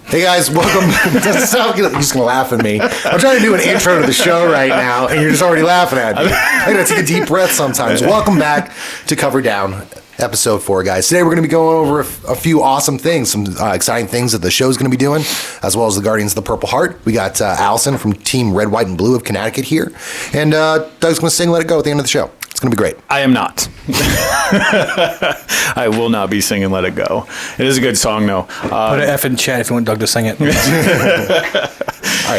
Hey guys, welcome. You're just gonna laugh at me. I'm trying to do an intro to the show right now, and you're just already laughing at me. I gotta take a deep breath sometimes. Welcome back to Cover Down, episode 4, guys. Today we're gonna be going over a few awesome things, some exciting things that the show's gonna be doing, as well as the Guardians of the Purple Heart. We got Allison from Team Red, White, and Blue of Connecticut here, and Doug's gonna sing "Let It Go" at the end of the show. It's going to be great. I am not. I will not be singing Let It Go. It is a good song, though. Put an F in chat if you want Doug to sing it. All right,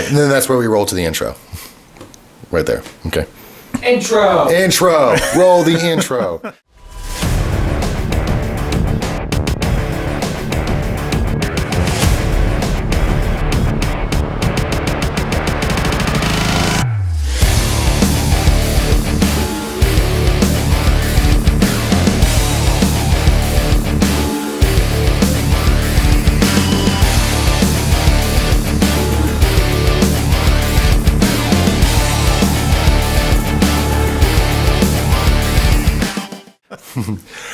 and then that's where we roll to the intro. Right there. Okay. Intro. Roll the intro.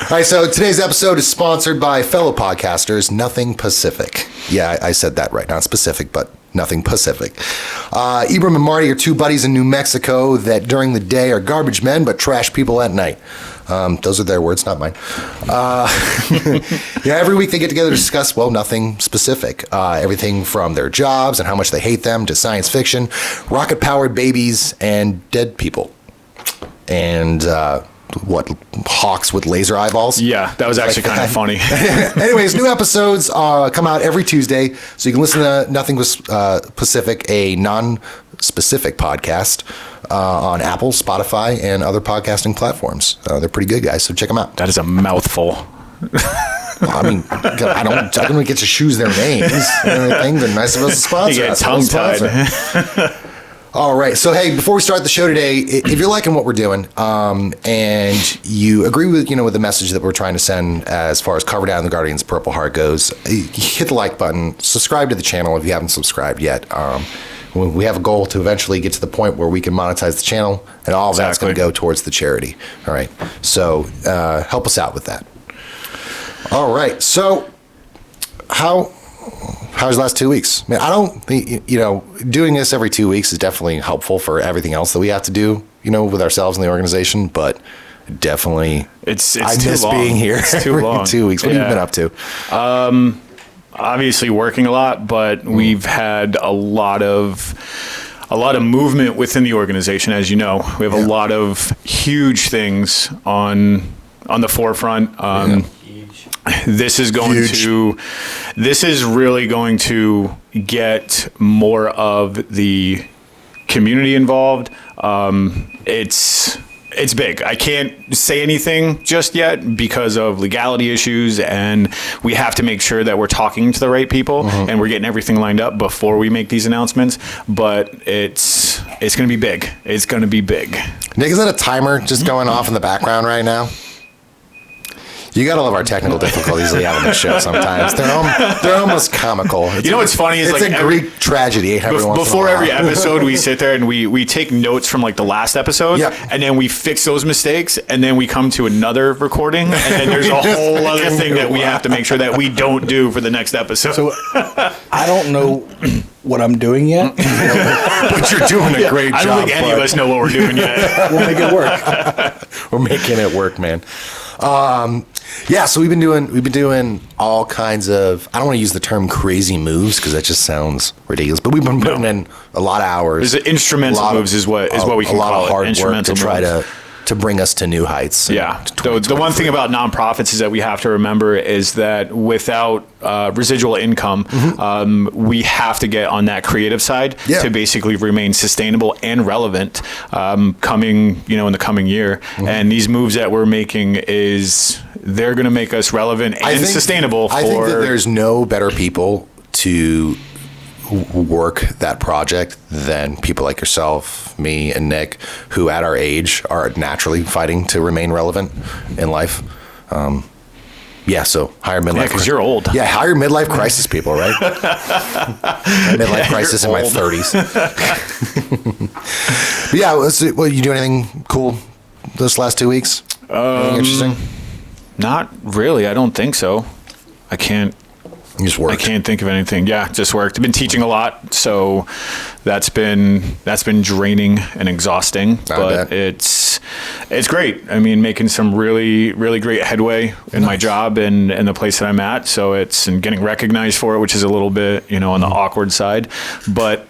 All right, so today's episode is sponsored by fellow podcasters, Nothing Pacific. Yeah, I said that right. Not specific, but Nothing Pacific. Ibram and Marty are two buddies in New Mexico that during the day are garbage men, but trash people at night. Those are their words, not mine. Every week they get together to discuss, well, nothing specific. Everything from their jobs and how much they hate them to science fiction, rocket-powered babies, and dead people. And... hawks with laser eyeballs? Yeah, that was actually kind of funny. Anyways, new episodes come out every Tuesday, so you can listen to Nothing Pacific, a non-specific podcast, on Apple, Spotify, and other podcasting platforms. They're pretty good, guys, so check them out. That is a mouthful. I mean, I don't get to choose their names and everything. They're nice of us to sponsor. You get tongue-tied. All right. So, hey, before we start the show today, if you're liking what we're doing, and you agree with, with the message that we're trying to send as far as Cover Down the Guardians of Purple Heart goes, hit the like button, subscribe to the channel if you haven't subscribed yet. We have a goal to eventually get to the point where we can monetize the channel, and all of that's going to go towards the charity. All right. So, help us out with that. All right. So, how's the last 2 weeks? Man, I don't think, doing this every 2 weeks is definitely helpful for everything else that we have to do, with ourselves and the organization, but definitely it's I too miss long. being here It's too every long. 2 weeks. What have you been up to? Obviously working a lot, but we've had a lot of movement within the organization, as you know. We have a lot of huge things on the forefront. This is really going to get more of the community involved. It's big. I can't say anything just yet because of legality issues, and we have to make sure that we're talking to the right people and we're getting everything lined up before we make these announcements. But it's going to be big. It's going to be big. Nick, is that a timer just going off in the background right now? You gotta love our technical difficulties we have on this show sometimes. They're almost comical. What's funny is it's a Greek tragedy. Before every episode, we sit there and we take notes from like the last episode, and then we fix those mistakes, and then we come to another recording, and then there's a whole other thing that we have to make sure that we don't do for the next episode. So I don't know what I'm doing yet, but you're doing a great job. I don't think any of us know what we're doing yet. We'll make it work. We're making it work, man. So we've been doing all kinds of, I don't want to use the term crazy moves because that just sounds ridiculous, but we've been putting in a lot of hours. There's instrumental moves is what we can call it. A lot of hard work to try moves. to bring us to new heights. Yeah. The one thing about nonprofits is that we have to remember is that without residual income, we have to get on that creative side to basically remain sustainable and relevant coming in the coming year. And these moves that we're making they're going to make us relevant and sustainable. I think that there's no better people to work that project than people like yourself, me, and Nick, who at our age are naturally fighting to remain relevant in life. So higher midlife. Yeah, because you're old. Yeah, higher midlife crisis people, right? Midlife crisis in my 30s. But you do anything cool this last 2 weeks? Anything interesting? Not really. I don't think so. I can't You just worked. I can't think of anything. Yeah, just worked. I've been teaching a lot, so that's been draining and exhausting. But it's great. I mean, making some really great headway in my job and the place that I'm at. So and getting recognized for it, which is a little bit, on the awkward side. But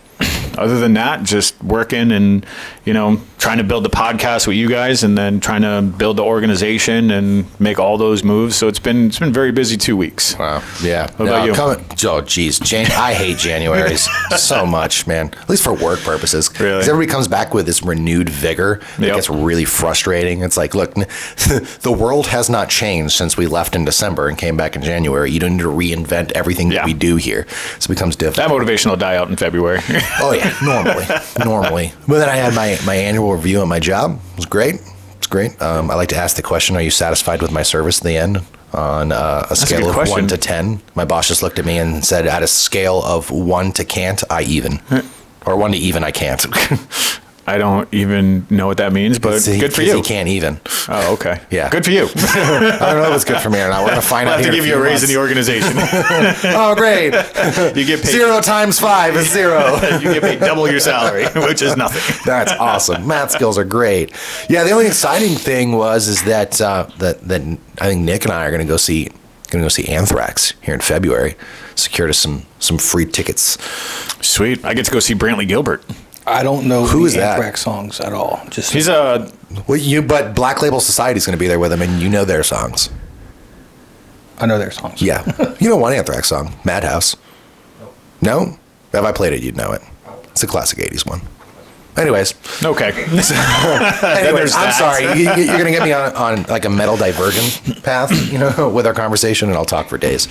other than that, just working and, trying to build the podcast with you guys, and then trying to build the organization and make all those moves. So it's been very busy 2 weeks. Wow. Yeah. What about you? Oh, geez. I hate Januaries so much, man. At least for work purposes. Really? Because everybody comes back with this renewed vigor. It gets really frustrating. It's like, look, the world has not changed since we left in December and came back in January. You don't need to reinvent everything that we do here. So it becomes difficult. That motivation will die out in February. Oh, yeah. Normally. But then I had my annual review at my job. It was great. It's great. I like to ask the question, are you satisfied with my service at the end? On a scale of 1 to 10. My boss just looked at me and said, at a scale of 1 to can't, I even. Or 1 to even, I can't. I don't even know what that means, but good for you. He can't even. Oh, okay. Yeah. Good for you. I don't know if it's good for me or not. We're going to find out I'll have here to give you a raise in the organization. Oh, great. You get paid 0 times 5 is 0. You get paid double your salary, which is nothing. That's awesome. Math skills are great. Yeah, the only exciting thing is that that I think Nick and I are going to go see Anthrax here in February. Secured us some free tickets. Sweet. I get to go see Brantley Gilbert. I don't know who is that Anthrax songs at all. He's a but Black Label Society's going to be there with him, and you know their songs. I know their songs. Yeah, you know one Anthrax song, Madhouse. No, if I played it, you'd know it. It's a classic '80s one. Anyways, okay. Anyways, I'm sorry. You're going to get me on like a metal divergent path, with our conversation, and I'll talk for days.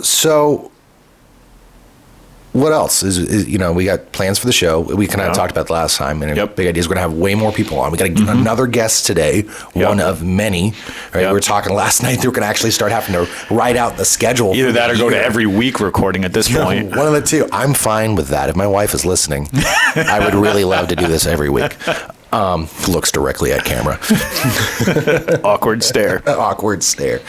So. What else is we got plans for the show. We kind of talked about the last time, and big idea is we're going to have way more people on. We got to get another guest today, one of many. Right? We were talking last night that we're going to actually start having to write out the schedule. Either that or go to every week recording at this point. One of the two. I'm fine with that. If my wife is listening, I would really love to do this every week. Looks directly at camera. Awkward stare. Awkward stare.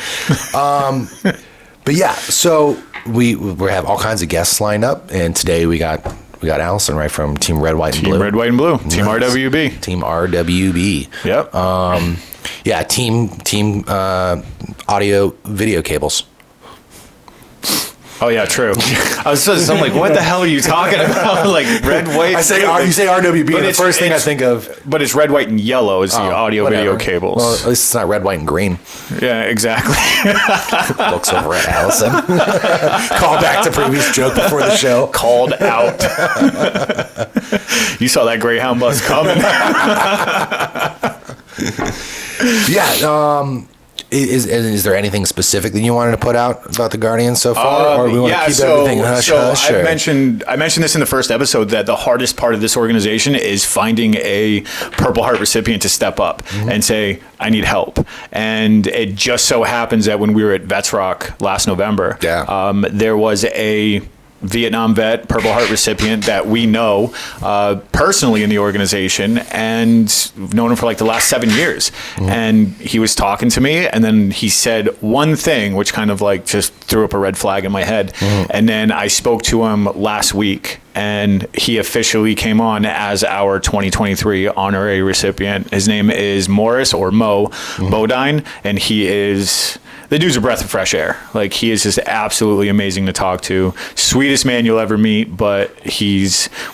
But yeah, so we have all kinds of guests lined up, and today we got Allison right from Team Red, White, and Blue. Team Red, White, and Blue. Team RWB. Team RWB. Yep. Yeah. Team audio video cables. Oh yeah, true. I'm like, what the hell are you talking about? Like red, white. You say RWB, and the first thing I think of. But it's red, white, and yellow is the audio video cables. Well, at least it's not red, white, and green. Yeah, exactly. Looks over at Allison. Call back to previous joke before the show. Called out. You saw that Greyhound bus coming. Yeah. Is there anything specific that you wanted to put out about the Guardians so far, or we want to keep everything hush hush? I mentioned this in the first episode that the hardest part of this organization is finding a Purple Heart recipient to step up and say, "I need help." And it just so happens that when we were at Vets Rock last November, there was a Vietnam vet, Purple Heart recipient that we know personally in the organization and known him for like the last 7 years. And he was talking to me, and then he said one thing which kind of like just threw up a red flag in my head. And then I spoke to him last week, and he officially came on as our 2023 honorary recipient. His name is Morris, or Mo Bodine, and the dude's a breath of fresh air. Like, he is just absolutely amazing to talk to. Sweetest man you'll ever meet, but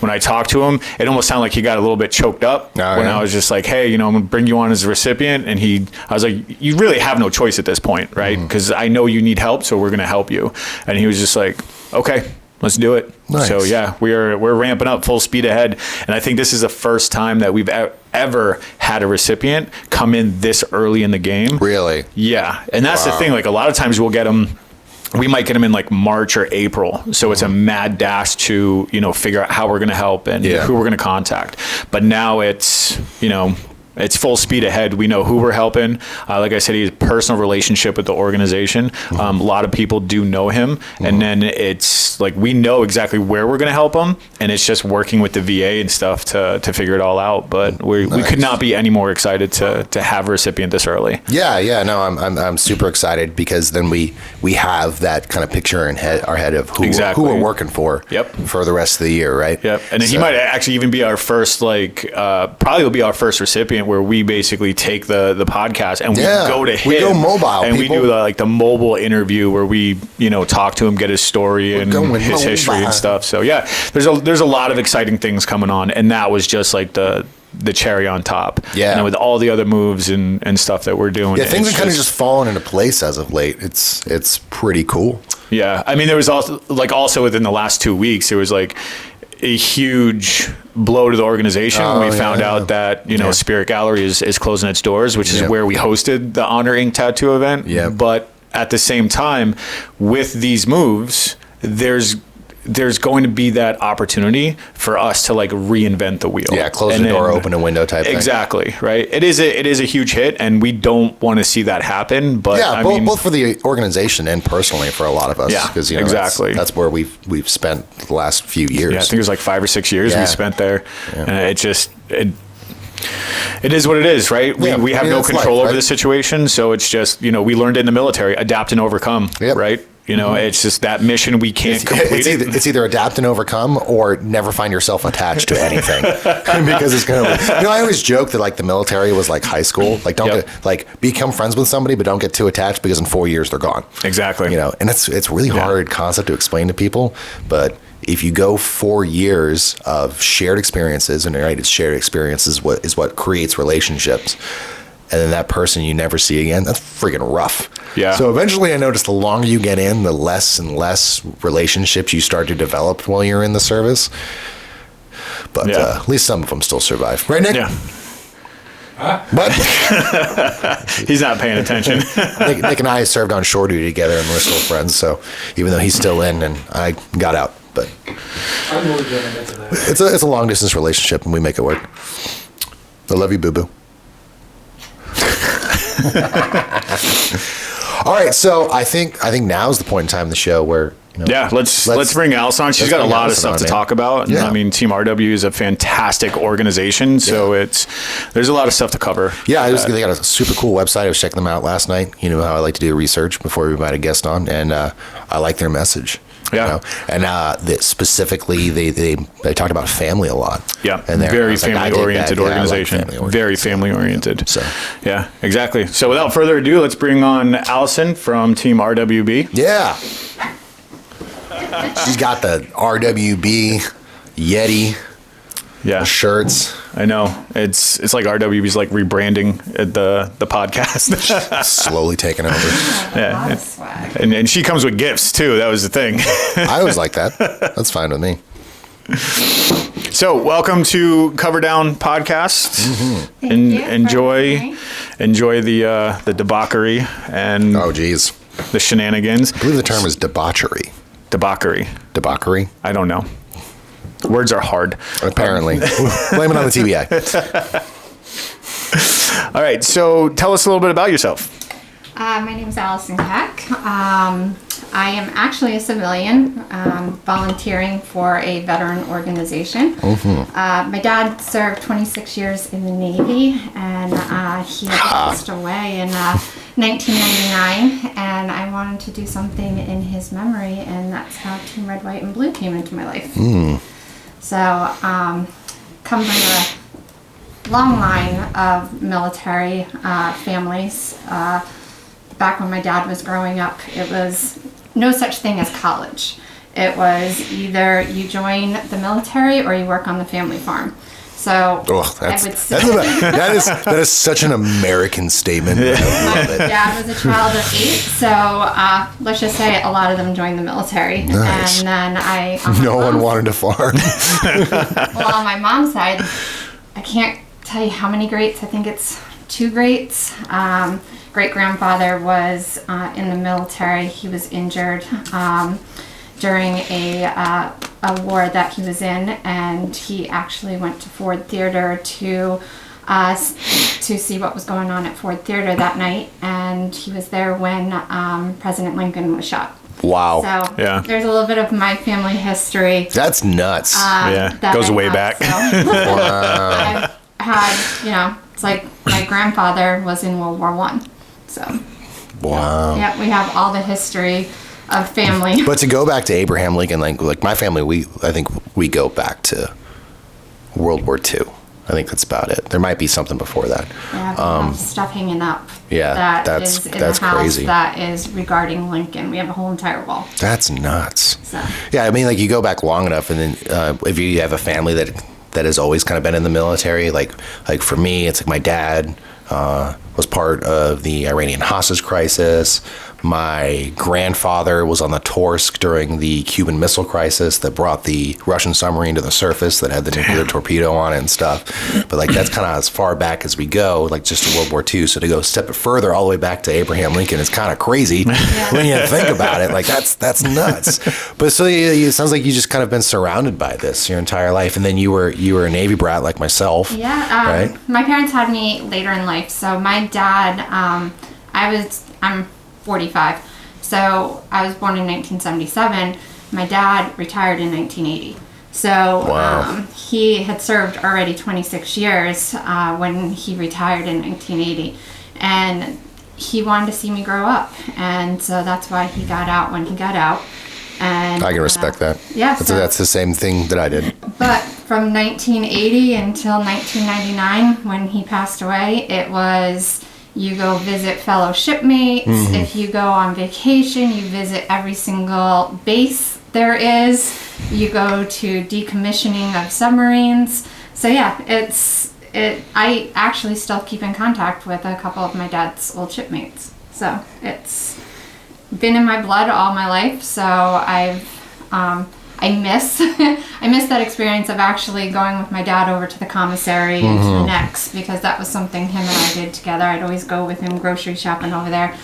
when I talked to him, it almost sounded like he got a little bit choked up I was just like, hey, I'm going to bring you on as a recipient. And I was like, you really have no choice at this point, right? Because I know you need help, so we're going to help you. And he was just like, okay, let's do it. Nice. So yeah, we're ramping up full speed ahead. And I think this is the first time that we've ever had a recipient come in this early in the game. Really? Yeah. And that's the thing. Like, a lot of times we might get them in like March or April. So it's a mad dash to, figure out how we're going to help and who we're going to contact. But now it's, it's full speed ahead. We know who we're helping. Like I said, he has a personal relationship with the organization. A lot of people do know him. And then it's like we know exactly where we're going to help them. And it's just working with the VA and stuff to figure it all out. But we could not be any more excited to have a recipient this early. Yeah. No, I'm super excited because then we have that kind of picture in our head of who we're working for for the rest of the year, right? Yep. And he might actually even be our first, probably will be our first recipient where we basically take the podcast and we go to him. We go mobile, and people. we do the mobile interview where we, talk to him, get his story and his history and stuff. So yeah, there's a lot of exciting things coming on, and that was just like the cherry on top. Yeah. And with all the other moves and stuff that we're doing. Yeah, things are kind of just falling into place as of late. It's pretty cool. Yeah. I mean, there was also within the last 2 weeks, there was like a huge blow to the organization when we found out that, Spirit Gallery is closing its doors, which is where we hosted the Honor Inc. tattoo event. Yeah. But at the same time, with these moves, there's going to be that opportunity for us to reinvent the wheel. Yeah, close the door, open a window type thing. Exactly, right? It is a huge hit, and we don't want to see that happen. But yeah, both for the organization and personally for a lot of us. Yeah, because exactly that's where we've spent the last few years. Yeah, I think it was like 5 or 6 years we spent there, and it is what it is, right? We have no control over the situation, so it's just we learned in the military, adapt and overcome, right? It's just that mission we can't complete. It's either adapt and overcome or never find yourself attached to anything. Because it's kind of I always joke that the military was like high school. Don't get, become friends with somebody, but don't get too attached because in 4 years they're gone. Exactly. And it's really hard concept to explain to people, but if you go 4 years of shared experiences, and it's shared experiences is what creates relationships, and then that person you never see again, that's freaking rough. Yeah. So eventually I noticed the longer you get in, the less and less relationships you start to develop while you're in the service. But at least some of them still survive. Right, Nick? Yeah. Huh? But he's not paying attention. Nick and I served on shore duty together, and we're still friends. So even though he's still in and I got out, but I'm really getting into that. It's a long distance relationship, and we make it work. I love you, boo boo. All right, so I think now is the point in time in the show where let's bring Allison on. She's got a lot of stuff to talk about. Yeah. I mean, Team RW is a fantastic organization, so there's a lot of stuff to cover. Yeah, they got a super cool website. I was checking them out last night. You know how I like to do research before we invite a guest on, and I like their message. Yeah, and specifically, they talked about family a lot. Yeah, and very family oriented organization. Very family oriented. So yeah, exactly. So without further ado, let's bring on Allison from Team RWB. Yeah, she's got the RWB Yeti. Yeah, shirts. I know it's like RWB's like rebranding the podcast. Slowly taking over. Yeah, and she comes with gifts too. That was the thing. I always like that. That's fine with me. So welcome to Cover Down Podcast. Mm-hmm. Enjoy the debauchery and the shenanigans. I believe the term is debauchery. Debauchery. I don't know. Words are hard. Apparently. Blame it on the TBI. All right. So tell us a little bit about yourself. My name is Allison Keck. I am actually a civilian volunteering for a veteran organization. Mm-hmm. My dad served 26 years in the Navy, and he passed away in 1999, and I wanted to do something in his memory, and that's how Team Red, White, and Blue came into my life. So, come from a long line of military families. Back when my dad was growing up, it was no such thing as college. It was either you join the military or you work on the family farm. So that is such an American statement. My dad was a child of 8, so let's just say a lot of them joined the military. Nice. And then no one wanted to farm. Well, on my mom's side, I can't tell you how many greats. I think it's 2 greats. Great-grandfather was in the military. He was injured during a war that he was in, and he actually went to Ford Theater to to see what was going on at Ford Theater that night, and he was there when President Lincoln was shot. Wow. So Yeah. there's a little bit of my family history. That's nuts. Yeah, that goes I way have, back. So. I've had, it's like my grandfather was in World War I. So, Wow. yeah, we have all the history of family. But to go back to Abraham Lincoln, like my family, I think we go back to World War II. I think that's about it. There might be something before that. Yeah, we have stuff hanging up. Yeah, that's in that's the house crazy. that is regarding Lincoln. We have a whole entire wall. That's nuts. So. Yeah, I mean, like you go back long enough, and then if you have a family that has always kind of been in the military, like for me, it's like my dad was part of the Iranian hostage crisis. My grandfather was on the Torsk during the Cuban Missile Crisis that brought the Russian submarine to the surface that had the nuclear torpedo on it and stuff. But like that's kind of as far back as we go, like just to World War II. So to go a step further all the way back to Abraham Lincoln is kind of crazy when you think about it. Like that's nuts. But so it sounds like you just kind of been surrounded by this your entire life, and then you were a Navy brat like myself. Yeah, right? My parents had me later in life. So my dad, I'm 45. So I was born in 1977. My dad retired in 1980. So Wow. He had served already 26 years when he retired in 1980. And he wanted to see me grow up. And so that's why he got out when he got out. And I can respect that. Yeah, That's the same thing that I did. But from 1980 until 1999, when he passed away, it was you go visit fellow shipmates. Mm-hmm. If you go on vacation, you visit every single base there is. You go to decommissioning of submarines. So yeah, I actually still keep in contact with a couple of my dad's old shipmates. So it's been in my blood all my life. So I miss I miss that experience of actually going with my dad over to the commissary and to the next, because that was something him and I did together. I'd always go with him grocery shopping over there.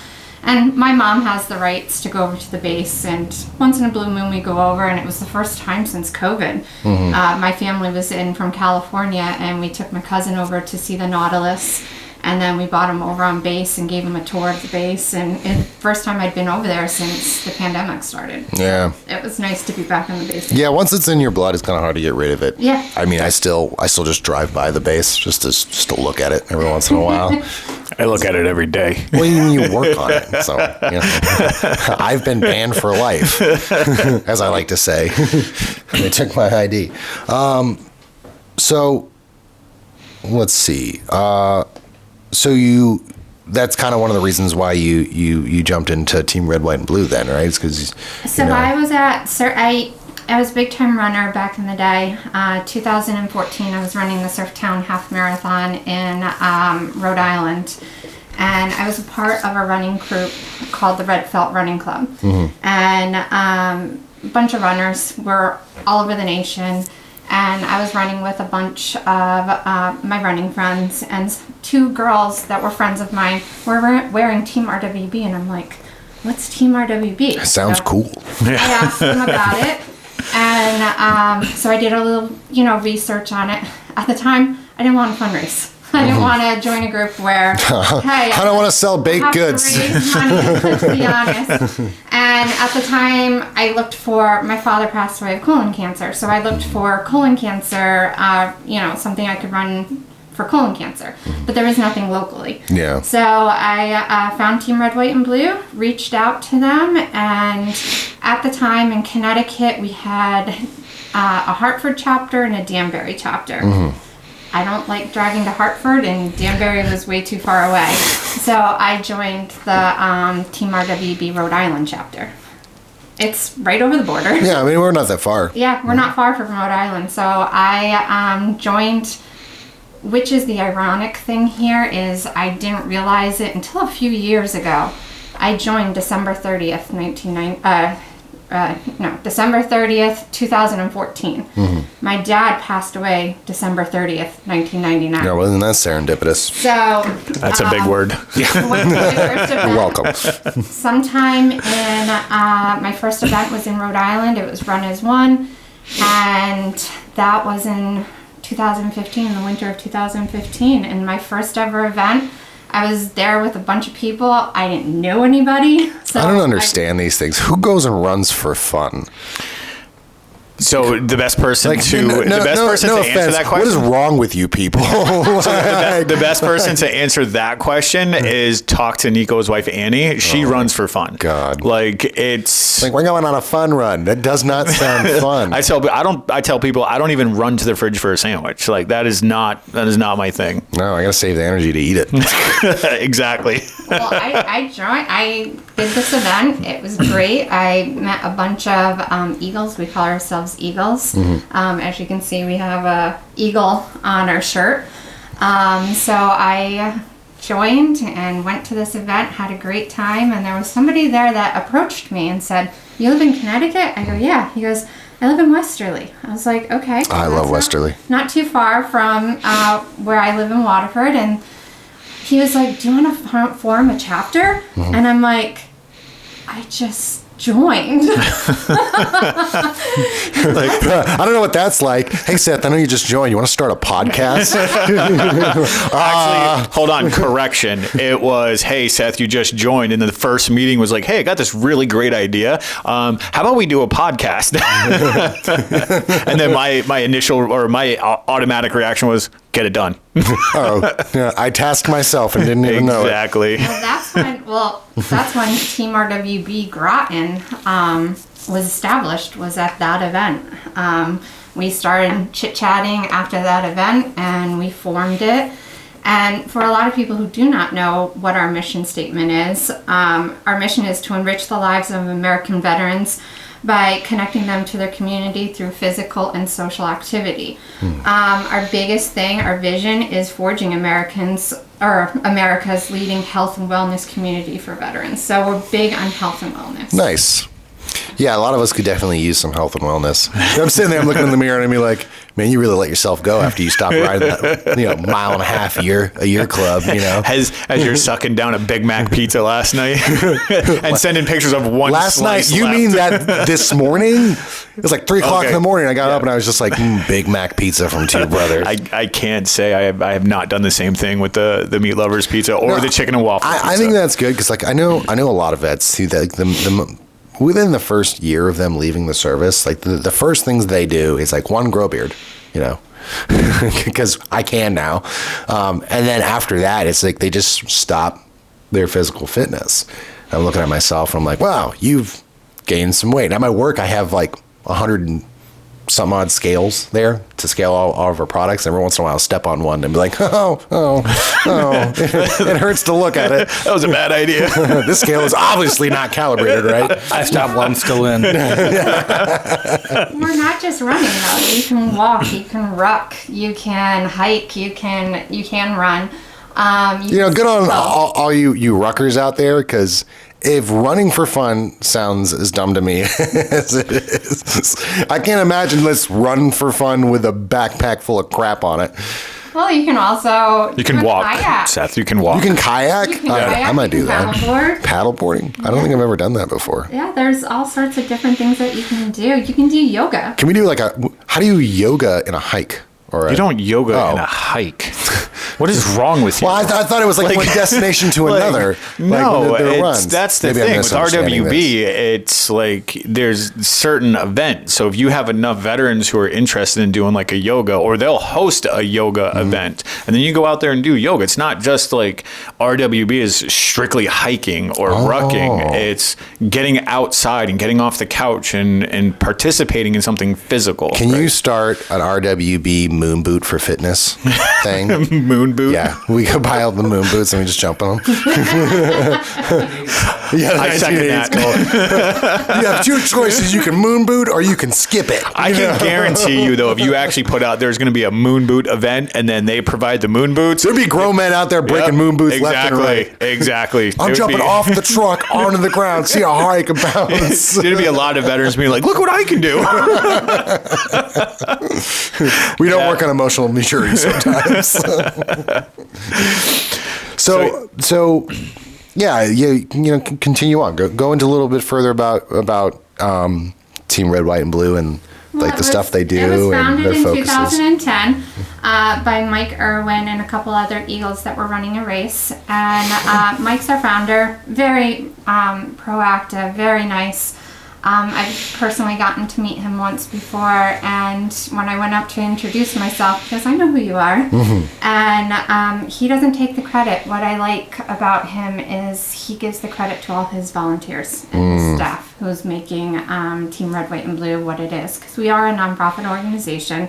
And my mom has the rights to go over to the base, and once in a blue moon we go over, and it was the first time since COVID. My family was in from California, and we took my cousin over to see the Nautilus. And then we brought him over on base and gave him a tour of the base. And it's the first time I'd been over there since the pandemic started. Yeah. It was nice to be back on the base. Yeah, once it's in your blood, it's kind of hard to get rid of it. Yeah. I mean, I still just drive by the base just to look at it every once in a while. I look at it every day. Well, you work on it, so you know. I've been banned for life, as I like to say. They took my ID. So let's see. So that's kind of one of the reasons why you jumped into Team Red, White, and Blue then, right? It's because I was I was a big time runner back in the day. 2014, I was running the Surftown Half Marathon in Rhode Island, and I was a part of a running group called the Red Felt Running Club, and a bunch of runners were all over the nation. And I was running with a bunch of my running friends, and two girls that were friends of mine were wearing Team RWB, and I'm like, what's Team RWB? Sounds cool. I asked them about it, and so I did a little, research on it. At the time, I didn't want to fundraise. I didn't want to join a group where, hey, I don't want to sell baked goods. To raise money, to be honest. And at the time, I looked for, my father passed away of colon cancer, so I looked for colon cancer, something I could run for colon cancer, but there was nothing locally. Yeah. So I found Team Red, White, and Blue, reached out to them, and at the time in Connecticut, we had a Hartford chapter and a Danbury chapter. I don't like driving to Hartford, and Danbury was way too far away. So I joined the Team RWB Rhode Island chapter. It's right over the border. Yeah, I mean, we're not that far. Yeah, we're not far from Rhode Island. So I joined, which is the ironic thing here, is I didn't realize it until a few years ago. I joined December 30th, December 30th, 2014. My dad passed away December 30th, 1999. Yeah, wasn't that serendipitous? So That's a big word. went to my first event. You're welcome. Sometime in my first event was in Rhode Island. It was run as one, and that was in 2015, the winter of 2015, and my first ever event. I was there with a bunch of people. I didn't know anybody. So I don't understand these things. Who goes and runs for fun? So the best person Like, to no answer offense. that What is question. wrong with you people? The best person to answer that question is talk to Nico's wife Annie. She runs for fun. God. Like it's Like, we're going on a fun run. That does not sound fun. I tell people I don't even run to the fridge for a sandwich. Like that is not my thing. No, I gotta save the energy to eat it. Exactly. Well, I joined. I did this event. It was great. I met a bunch of Eagles. We call ourselves Eagles. As you can see, we have a eagle on our shirt. So I joined and went to this event, had a great time, and there was somebody there that approached me and said, "You live in Connecticut?" I go, "Yeah." He goes, "I live in Westerly." I was like, "Okay." I love Westerly. Not too far from where I live in Waterford, and he was like, "Do you want to form a chapter?" And I'm like, "I just joined." I don't know what that's like. Hey, Seth, I know you just joined. You want to start a podcast? Actually, hold on. Correction. It was, hey, Seth, you just joined. And then the first meeting was like, hey, I got this really great idea. How about we do a podcast? And then my initial or my automatic reaction was, get it done. Yeah, I tasked myself and didn't even know it. Exactly. That's when Team RWB Groton was established, was at that event. We started chit-chatting after that event, and we formed it. And for a lot of people who do not know what our mission statement is, our mission is to enrich the lives of American veterans by connecting them to their community through physical and social activity. Our biggest thing, our vision, is forging America's leading health and wellness community for veterans. So we're big on health and wellness. Nice. Yeah, a lot of us could definitely use some health and wellness. I'm sitting there, I'm looking in the mirror, and I'm like, man, you really let yourself go after you stop riding that, mile and a half a year club, As you're sucking down a Big Mac pizza last night and sending pictures of one Last night, slice you left. mean that this morning? It was like 3 o'clock in the morning. I got up and I was just like, Big Mac pizza from Two Brothers. I can't say I have not done the same thing with the Meat Lovers pizza or the chicken and waffle pizza. I think that's good because I know a lot of vets who within the first year of them leaving the service, like the first things they do is like, one, grow a beard, because I can now. And then after that, it's like they just stop their physical fitness. I'm looking at myself and I'm like, wow, you've gained some weight. At my work, I have like 100 and some odd scales there to scale all of our products. Every once in a while, I'll step on one and be like, oh, it hurts to look at it. That was a bad idea. This scale is obviously not calibrated, right? I stopped while I'm still in. We're not just running though. You can walk, you can ruck, you can hike, you can run. Good on all you ruckers out there, because if running for fun sounds as dumb to me as it is, I can't imagine let's run for fun with a backpack full of crap on it. Well, you can also walk, kayak. Seth. You can walk. You can kayak? You can kayak, I might you do can that. paddleboard. Paddleboarding? I don't think I've ever done that before. Yeah, there's all sorts of different things that you can do. You can do yoga. Can we do how do you yoga in a hike? You don't yoga in a hike. What is wrong with you? Well, I thought it was like one destination to another. No, runs. That's the Maybe I'm thing. With misunderstanding RWB, it's like there's certain events. So if you have enough veterans who are interested in doing like a yoga, or they'll host a yoga event, and then you go out there and do yoga. It's not just like RWB is strictly hiking or rucking. It's getting outside and getting off the couch and participating in something physical. Can you start an RWB moon boot for fitness thing? Moon boot? Yeah, we go buy all the moon boots and we just jump on them. Yeah, I second that. You have two choices. You can moon boot or you can skip it. I can guarantee you, though, if you actually put out there's going to be a moon boot event and then they provide the moon boots. There'd be grown men out there breaking moon boots left and right. Exactly. I'm jumping off the truck onto the ground, see how high I can bounce. There'd be a lot of veterans being like, look what I can do. We don't work on emotional maturity sometimes. So yeah, continue on. Go into a little bit further about Team Red, White, and Blue and like the stuff they do It was and founded their in focuses? 2010 by Mike Irwin and a couple other Eagles that were running a race. And Mike's our founder, very proactive, very nice. I've personally gotten to meet him once before, and when I went up to introduce myself, because I know who you are, and he doesn't take the credit. What I like about him is he gives the credit to all his volunteers and his staff who's making Team Red, White, and Blue what it is, because we are a nonprofit organization.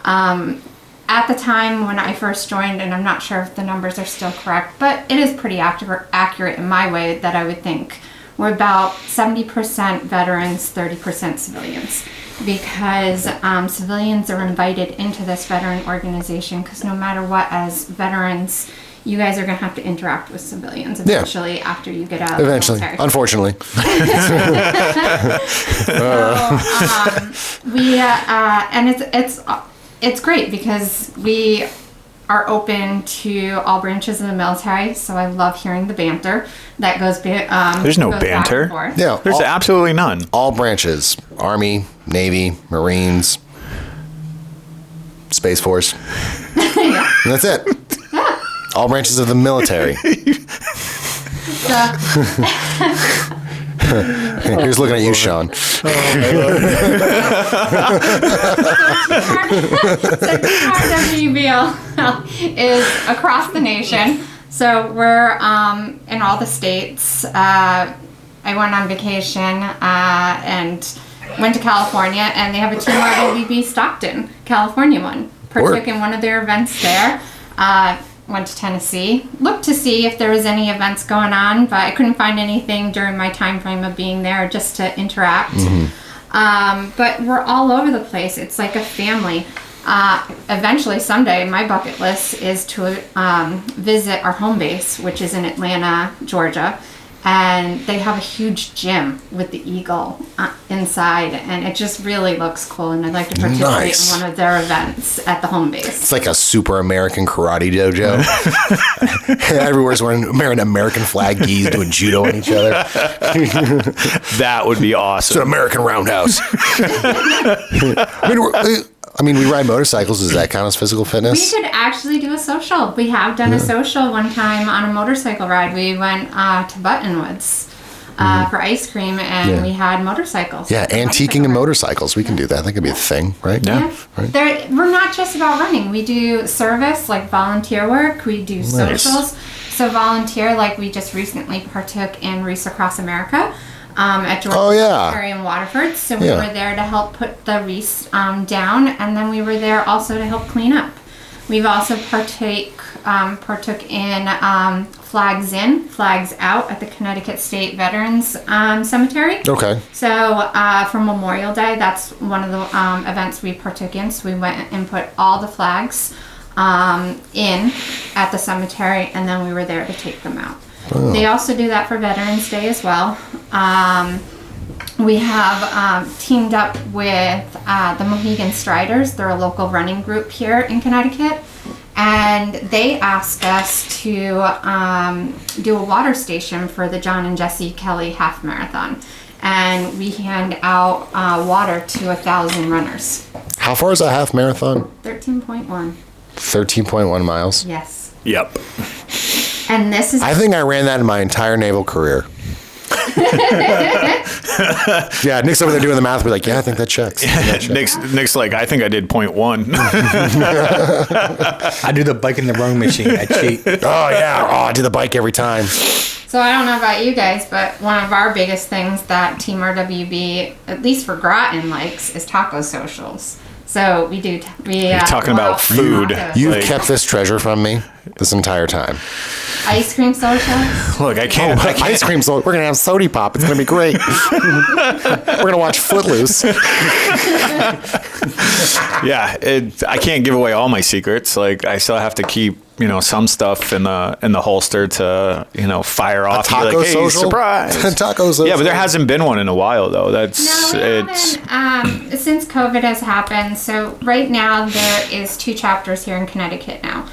At the time when I first joined, and I'm not sure if the numbers are still correct, but it is pretty accurate in my way that I would think. We're about 70% veterans, 30% civilians, because civilians are invited into this veteran organization, because no matter what, as veterans, you guys are going to have to interact with civilians eventually after you get out of the military. Unfortunately. And it's great because we are open to all branches of the military, so I love hearing the banter that goes. There's no goes back and banter. forth. Yeah, There's absolutely none. all branches: Army, Navy, Marines, Space Force. And that's it. All branches of the military. Here's looking at you, Sean. So TRWBL is across the nation. So we're in all the states. I went on vacation and went to California, and they have a Team RWB Stockton, California one. Partook in one of their events there. Went to Tennessee, looked to see if there was any events going on, but I couldn't find anything during my time frame of being there just to interact. But we're all over the place. It's like a family. Eventually, someday, my bucket list is to visit our home base, which is in Atlanta, Georgia. And they have a huge gym with the eagle inside, and it just really looks cool. And I'd like to participate in one of their events at the home base. It's like a super American karate dojo. Everywhere's wearing American flag gis doing judo on each other. That would be It's awesome. an American roundhouse. I mean, we ride motorcycles. Does that count as physical We fitness? should actually do a social. We have done a social one time on a motorcycle ride. We went to Buttonwoods for ice cream, and we had motorcycles. Yeah, antiquing and motorcycles. We can do that. That could be a thing, right? Yeah. We're not just about running. We do service, like volunteer work. We do socials. So volunteer, like we just recently partook in Race Across America. At Georgia Cemetery in Waterford. So we were there to help put the wreaths down, and then we were there also to help clean up. We've also partook in Flags In, Flags Out at the Connecticut State Veterans Cemetery. Okay. So for Memorial Day, that's one of the events we partook in. So we went and put all the flags in at the cemetery, and then we were there to take them out. They also do that for Veterans Day as well. We have teamed up with the Mohegan Striders. They're a local running group here in Connecticut. And they asked us to do a water station for the John and Jesse Kelly Half Marathon. And we hand out water to 1,000 runners. How far is a half marathon? 13.1. 13.1 miles. Yes. Yep. And this is... I think I ran that in my entire naval career. Yeah, Nick's over there doing the math. We're like, yeah, I think that checks. Nick's like, I think I did 0.1. I do the bike in the rowing machine. I cheat. Oh, yeah. Oh, I do the bike every time. So I don't know about you guys, but one of our biggest things that Team RWB, at least for Groton, likes is taco socials. So we do. You're talking about food. You've Like- kept this treasure from me this entire time. Ice cream socials. Look, I can't. Ice cream, so we're going to have Sody Pop. It's going to be great. We're going to watch Footloose. Yeah, I can't give away all my secrets. Like, I still have to keep, some stuff in the holster to, fire off. Taco and be like, hey, social? surprise. Taco social. Yeah, but there hasn't been one in a while, though. No, we haven't. Since COVID has happened. So right now there is 2 chapters here in Connecticut now.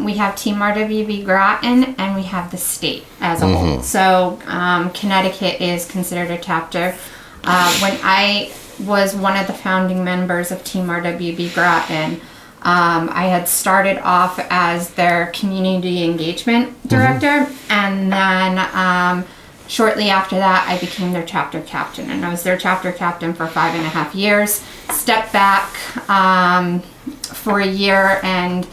We have Team RWB Groton, and we have the state as a whole. So Connecticut is considered a chapter. When I was one of the founding members of Team RWB Groton. I had started off as their community engagement director, and then shortly after that, I became their chapter captain, and I was their chapter captain for 5.5 years. Stepped back for a year and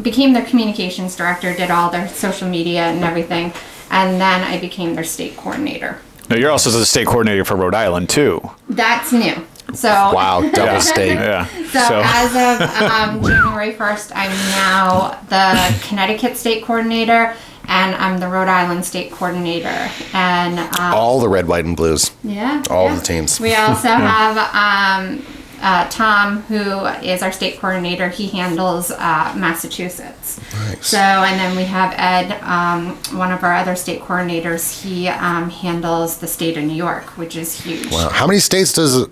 became their communications director, did all their social media and everything, and then I became their state coordinator. Now, you're also the state coordinator for Rhode Island, too. That's new. So Wow, double state. Yeah. So as of January 1st, I'm now the Connecticut state coordinator, and I'm the Rhode Island state coordinator. And All the red, white, and blues. yeah, All yeah. the teams. We also have Tom, who is our state coordinator. He handles Massachusetts. Nice. So, and then we have Ed, one of our other state coordinators. He handles the state of New York, which is huge. Wow. How many states does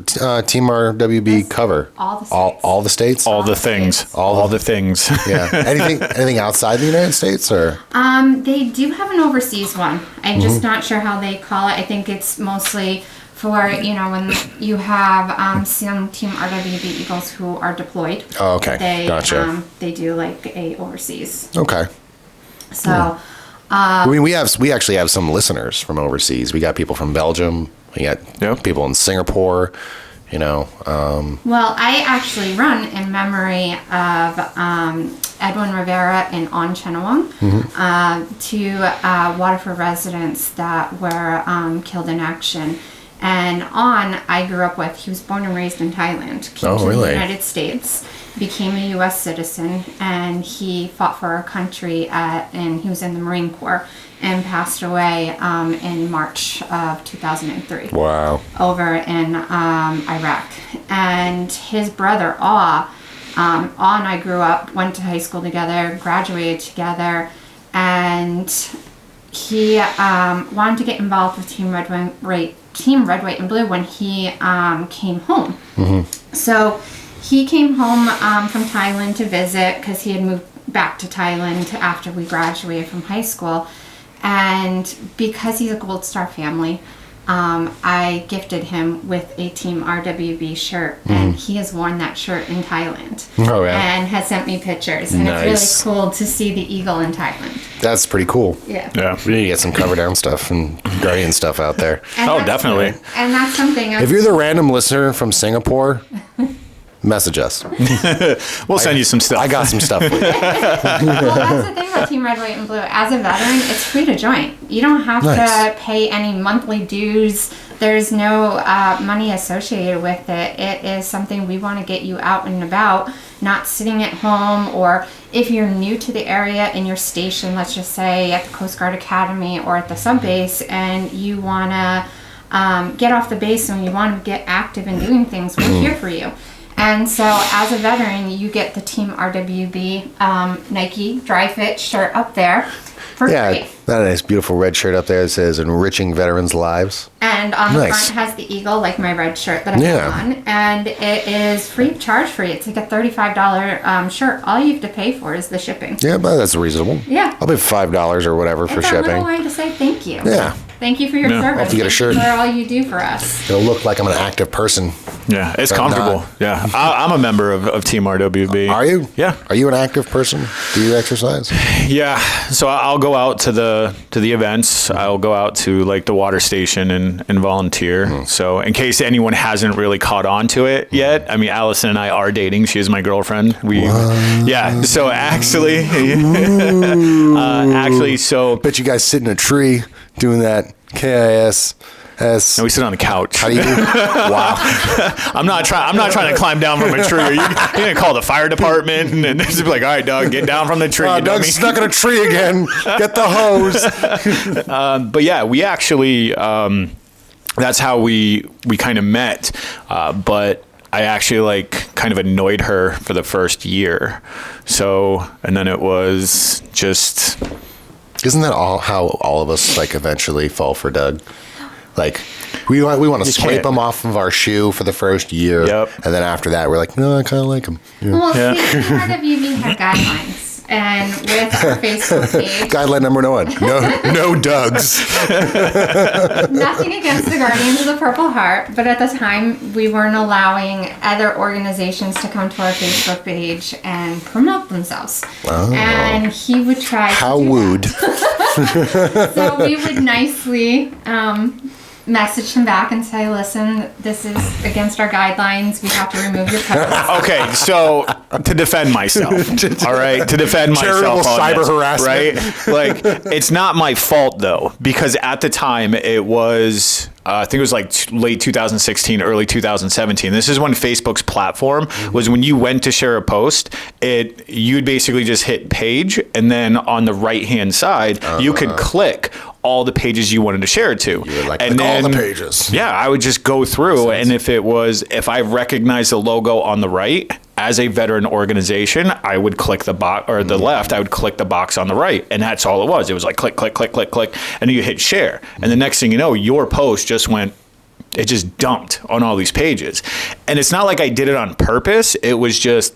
Team RWB cover? All the states. All the states? All the things. All the things. Yeah. Anything outside the United States, or? They do have an overseas one. I'm just not sure how they call it. I think it's mostly for, when you have some Team RWB Eagles who are deployed. Oh, okay. Gotcha. They do like a overseas. Okay. So, I mean, we actually have some listeners from overseas. We got people from Belgium. We got people in Singapore. well, I actually run in memory of Edwin Rivera and On Chenawang, two Waterford residents that were killed in action. And On, I grew up with. He was born and raised in Thailand. Came to the United States, became a U.S. citizen, and he fought for our country and he was in the Marine Corps and passed away in March of 2003. Wow. Over in Iraq. And his brother, Aw and I grew up, went to high school together, graduated together, and he wanted to get involved with Team Red, White, and Blue when he came home. So he came home from Thailand to visit because he had moved back to Thailand after we graduated from high school. And because he's a Gold Star family, I gifted him with a Team RWB shirt, and he has worn that shirt in Thailand. Oh, yeah. And has sent me pictures, and it's really cool to see the eagle in Thailand. That's pretty cool. Yeah. Yeah. We need to get some cover down stuff and Guardian stuff out there. And Oh, that's- definitely. And that's something. If you're the random listener from Singapore, message us. We'll send you some stuff. I got some stuff for you. Well, that's the thing about Team Red, White, and Blue. As a veteran, it's free to join. You don't have Nice. to pay any monthly dues. There's no money associated with it. It is something we want to get you out and about, not sitting at home. Or if you're new to the area and you're stationed, let's just say at the Coast Guard Academy or at the sub base, and you want to get off the base and you want to get active in doing things, we're here for you. And so as a veteran, you get the Team RWB Nike Dry Fit shirt up there for Yeah, free. that nice, beautiful red shirt up there that says "Enriching Veterans' Lives." And on the Nice. front has the eagle, like my red shirt that I have on. And it is free of charge for you. It's like a $35 shirt. All you have to pay for is the shipping. Yeah, but that's reasonable. Yeah. I'll pay $5 or whatever for It's a shipping. little way to say thank you. Yeah. Thank you for your Yeah. service. I'll have to get a shirt. Thank you for all you do for us. It'll look like I'm an active person. Yeah, it's I'm comfortable. not. Yeah, I'm a member of Team RWB. Are you? Yeah. Are you an active person? Do you exercise? Yeah, so I'll go out to the events. I'll go out to like the water station and volunteer. So in case anyone hasn't really caught on to it yet, I mean, Allison and I are dating. She is my girlfriend. Yeah. So actually, so Bet you guys sit in a tree doing that KISS. no, we sit on the couch. How do you? Wow. I'm not trying to climb down from a tree. You're gonna call the fire department and just be like, all right, Doug, get down from the tree. Oh, you know Doug's what I mean? stuck in a tree again. Get the hose. But yeah, we actually that's how we kind of met. But I actually like kind of annoyed her for the first year. So, and then it was just Isn't that all how all of us like eventually fall for Doug? Like we want to scrape can't. him off of our shoe for the first year, Yep. and then after that we're like, no, I kind of like him. Yeah. Well, Yeah. see, RWB had guidelines. And with our Facebook page, Guideline number one: no Dougs. nothing against the Guardians of the Purple Heart, but at the time we weren't allowing other organizations to come to our Facebook page and promote themselves. Oh. And he would try. How to do wooed. that. So we would nicely message him back and say, "Listen, this is against our guidelines. We have to remove your post." Okay, so to defend myself, all right, to defend Terrible myself, on cyber this, harassment. right? Like, it's not my fault though, because at the time it was. I think it was like late 2016, early 2017. This is when Facebook's platform was when you went to share a post, you'd basically just hit page, and then on the right-hand side, you could click all the pages you wanted to share it to. You would like and click all then, the pages. Yeah, I would just go through, and if I recognized the logo on the right, as a veteran organization, I would click the box, or the left, I would click the box on the right. And that's all it was. It was like click, click, click, click, click. And then you hit share. And the next thing you know, your post just dumped on all these pages. And it's not like I did it on purpose. It was just,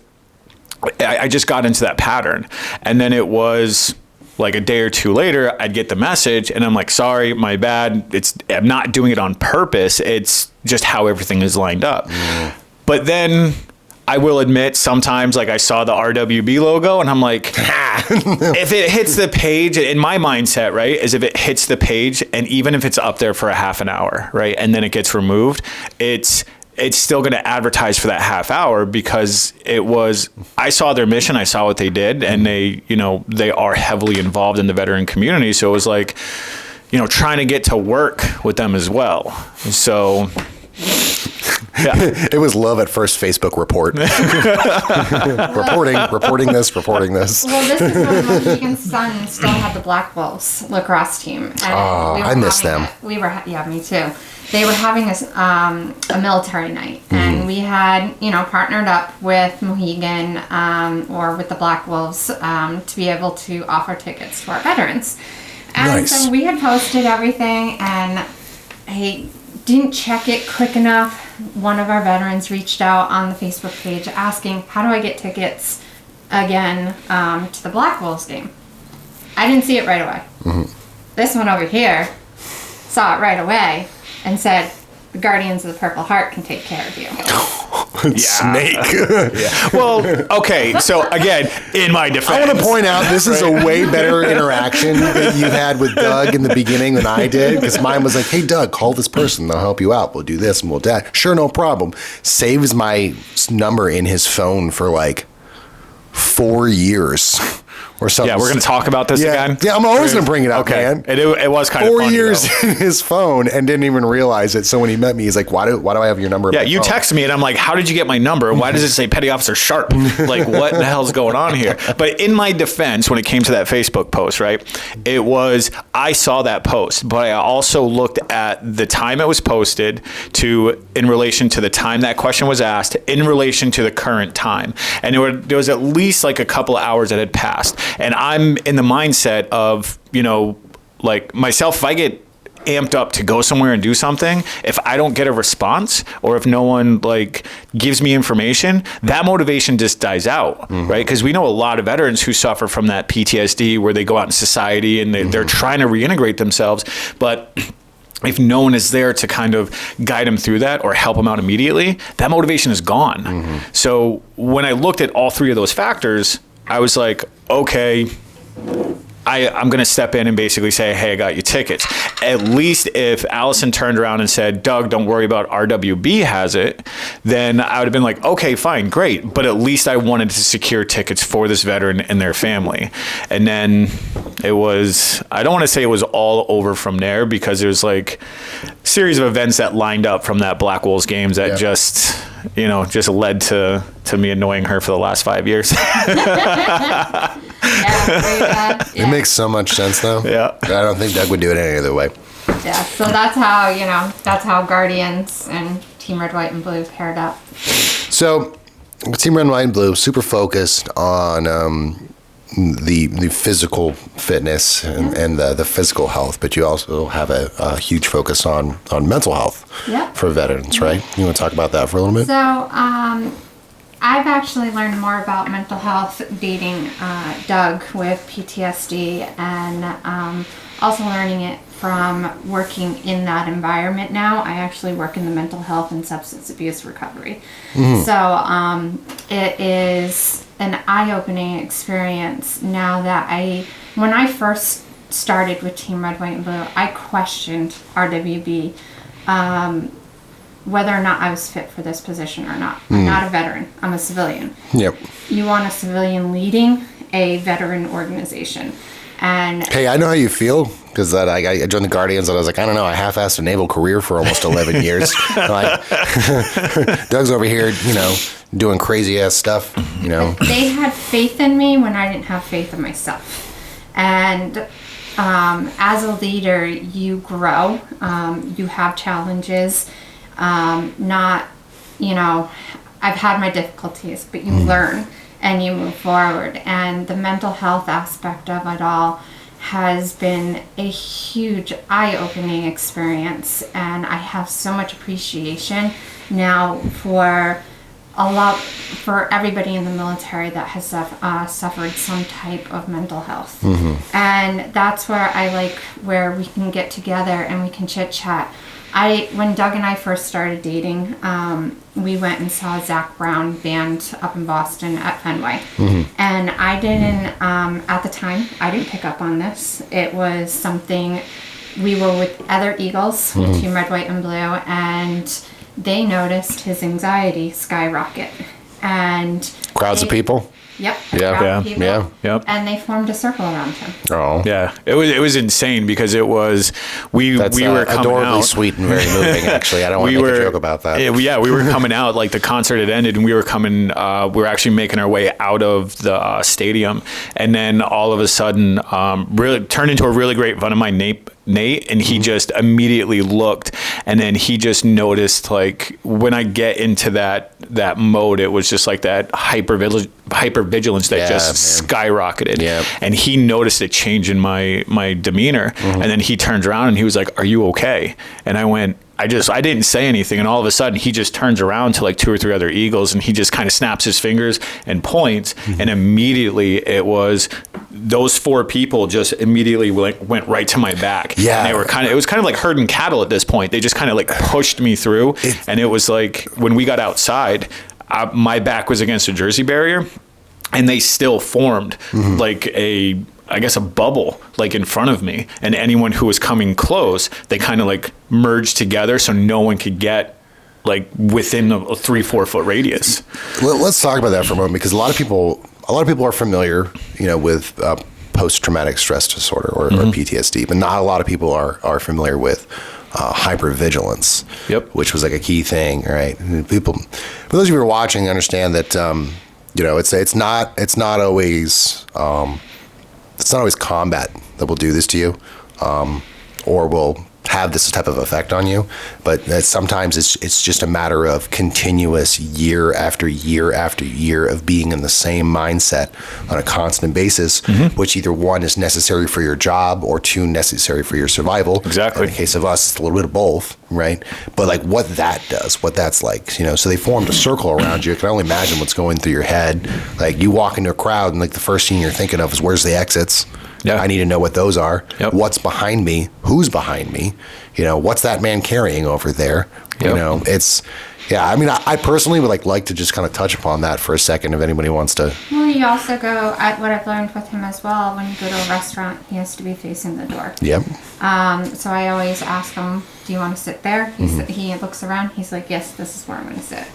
I just got into that pattern. And then it was like a day or two later, I'd get the message and I'm like, sorry, my bad. I'm not doing it on purpose. It's just how everything is lined up. But then I will admit, sometimes like I saw the RWB logo and I'm like, if it hits the page, in my mindset, right, is if it hits the page and even if it's up there for a half an hour, right, and then it gets removed, it's still going to advertise for that half hour because I saw their mission, I saw what they did, and they are heavily involved in the veteran community. So it was like, trying to get to work with them as well. So yeah. It was love at first Facebook report. reporting this. Well, this is when Mohegan's son still had the Black Wolves lacrosse team. And I miss them. Yeah, me too. They were having a military night, and we had, partnered up with Mohegan or with the Black Wolves to be able to offer tickets to our veterans. And Nice. so we had posted everything, and I didn't check it quick enough. One of our veterans reached out on the Facebook page asking, how do I get tickets again to the Black Wolves game? I didn't see it right away. This one over here saw it right away and said, the Guardians of the Purple Heart can take care of you. Snake. Yeah. Well, okay. So again, in my defense, I want to point out this is a way better interaction that you had with Doug in the beginning than I did, because mine was like, hey, Doug, call this person. They'll help you out. We'll do this and we'll do that. Sure, no problem. Saves my number in his phone for like 4 years or something. Yeah, we're going to talk about this again. Yeah, I'm always going to bring it up, man. It was kind of 4 funny, years though. in his phone and didn't even realize it. So when he met me, he's like, why do I have your number? Yeah, you texted me and I'm like, how did you get my number? Why does it say Petty Officer Sharp? Like, what the hell's going on here? But in my defense, when it came to that Facebook post, right, I saw that post, but I also looked at the time it was posted in relation to the time that question was asked, in relation to the current time. And there was at least like a couple of hours that had passed. And I'm in the mindset of, like myself, if I get amped up to go somewhere and do something, if I don't get a response or if no one like gives me information, that motivation just dies out, right? Because we know a lot of veterans who suffer from that PTSD where they go out in society and they're trying to reintegrate themselves, but if no one is there to kind of guide them through that or help them out immediately, that motivation is gone. So when I looked at all three of those factors, I was like, okay, I'm going to step in and basically say, hey, I got you tickets. At least if Allison turned around and said, Doug, don't worry about RWB has it, then I would have been like, okay, fine, great. But at least I wanted to secure tickets for this veteran and their family. And then I don't want to say it was all over from there, because there's like a series of events that lined up from that Black Wolves games that just led to me annoying her for the last 5 years. It makes so much sense, though. Yeah. I don't think Doug would do it any other way. Yeah, so that's how Guardians and Team Red, White, and Blue paired up. So, Team Red, White, and Blue, super focused on the physical fitness and the physical health, but you also have a huge focus on mental health for veterans, right? You want to talk about that for a little bit? So, I've actually learned more about mental health dating Doug with PTSD, and also learning it from working in that environment now. I actually work in the mental health and substance abuse recovery. So it is an eye-opening experience now that when I first started with Team Red, White, and Blue, I questioned RWB whether or not I was fit for this position or not. I'm not a veteran. I'm a civilian. Yep. You want a civilian leading a veteran organization. And hey, I know how you feel, because I joined the Guardians and I was like, I don't know, I half-assed a naval career for almost 11 years. Like, Doug's over here, doing crazy-ass stuff, But they had faith in me when I didn't have faith in myself. And as a leader, you grow, you have challenges, I've had my difficulties, but you learn and you move forward. And the mental health aspect of it all has been a huge eye-opening experience, and I have so much appreciation now for everybody in the military that has suffered some type of mental health. And that's where we can get together and we can chit chat. When Doug and I first started dating, we went and saw Zach Brown band up in Boston at Fenway. And I didn't, at the time, I didn't pick up on this. It was something, we were with other Eagles, with Team Red, White, and Blue, and they noticed his anxiety skyrocket. And crowds of people. Yep. Yeah. Yep. And they formed a circle around him. Oh. Yeah. It was insane, because it was we were coming adorably out. sweet and very moving. Actually, I don't want to make a joke about that. Yeah, we were coming out, like the concert had ended, and we were coming. We were actually making our way out of the stadium, and then all of a sudden, really turned into a really great friend of mine, Nate, and he just immediately looked, and then he just noticed, like, when I get into that mode, it was just like that hypervigilance that just skyrocketed. Yeah. And he noticed a change in my demeanor, and then he turned around and he was like, "Are you okay?" And I went, I didn't say anything, and all of a sudden he just turns around to like 2 or 3 other Eagles, and he just kind of snaps his fingers and points, and immediately it was those 4 people just immediately went right to my back. Yeah, and it was kind of like herding cattle at this point. They just kind of like pushed me through, and it was like when we got outside, my back was against a Jersey barrier, and they still formed like a bubble like in front of me, and anyone who was coming close, they kind of like merged together so no one could get like within a 3-4 foot radius. Let's talk about that for a moment, because a lot of people are familiar, with post-traumatic stress disorder or PTSD, but not a lot of people are familiar with hypervigilance. Yep. Which was like a key thing, right? And people, for those of you who are watching, understand that it's not always combat that will do this to you, or will have this type of effect on you, but that sometimes it's just a matter of continuous year after year after year of being in the same mindset on a constant basis, which either 1 is necessary for your job or 2 necessary for your survival. Exactly. In the case of us, it's a little bit of both, right? But like what that does, what that's like, so they formed a circle around you. I can only imagine what's going through your head. Like you walk into a crowd and like the first thing you're thinking of is where's the exits? Yeah. I need to know what those are. Yep. What's behind me? Who's behind me? What's that man carrying over there? Yep. I personally would like to just kind of touch upon that for a second if anybody wants to. Well, you also go, what I've learned with him as well, when you go to a restaurant, he has to be facing the door. Yep. So I always ask him, do you want to sit there? He looks around, he's like, yes, this is where I'm going to sit.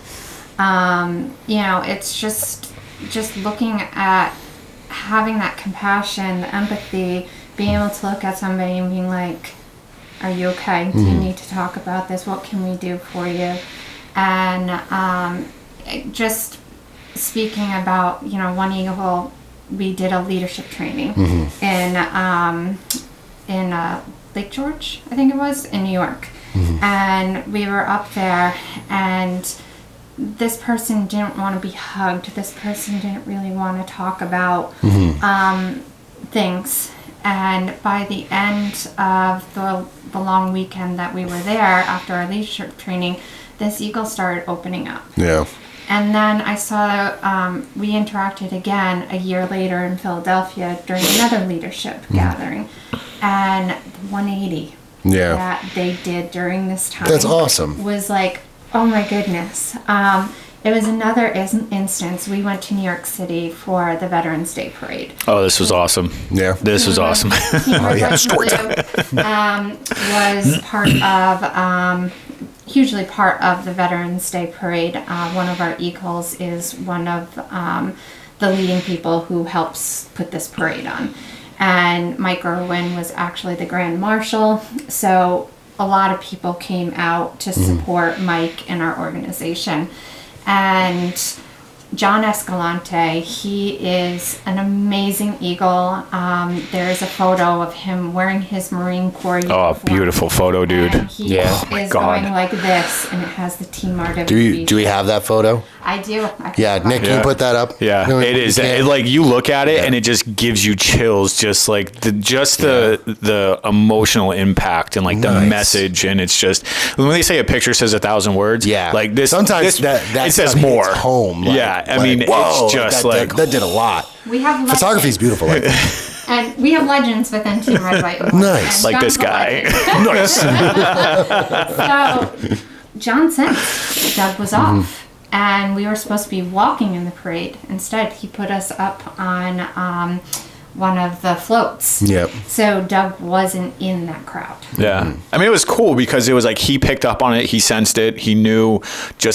It's just looking at having that compassion, the empathy, being able to look at somebody and being like, are you okay? Do you need to talk about this? What can we do for you? And just speaking about, One Eagle, we did a leadership training in Lake George, I think it was, in New York. And we were up there, and this person didn't want to be hugged. This person didn't really want to talk about things. And by the end of the long weekend that we were there, after our leadership training, this eagle started opening up. Yeah. And then I saw, we interacted again a year later in Philadelphia during another leadership gathering. And 180 that they did during this time. That's awesome. Was like, oh my goodness. It was another instance. We went to New York City for the Veterans Day Parade. Oh, this was awesome. Yeah. This was awesome. Story time. Was part of, hugely part of the Veterans Day Parade. One of our equals is one of the leading people who helps put this parade on. And Mike Irwin was actually the Grand Marshal. So a lot of people came out to support Mike and our organization. And John Escalante, he is an amazing Eagle. There's a photo of him wearing his Marine Corps uniform. Oh, beautiful photo, dude. And he Oh my is God. going like this, and it has the Team RWB. Do we have that photo? I do. Yeah, Nick, can you put that up? Yeah, No, it is. can. Like you look at it, and it just gives you chills. Just like the emotional impact and like the Nice. message, and it's just when they say a picture says 1,000 words. Yeah, like this. Sometimes this, that it says stuff more. hits home. Yeah, I mean, whoa, it's just that did a lot. We have Photography is beautiful. Like and we have legends within Team Red, White, and Blue. Nice. And like this John's a guy. legend. Nice. So John sensed Doug was off, and we were supposed to be walking in the parade. Instead, he put us up on one of the floats. Yep. So Doug wasn't in that crowd. Yeah. I mean, it was cool because it was like he picked up on it. He sensed it. He knew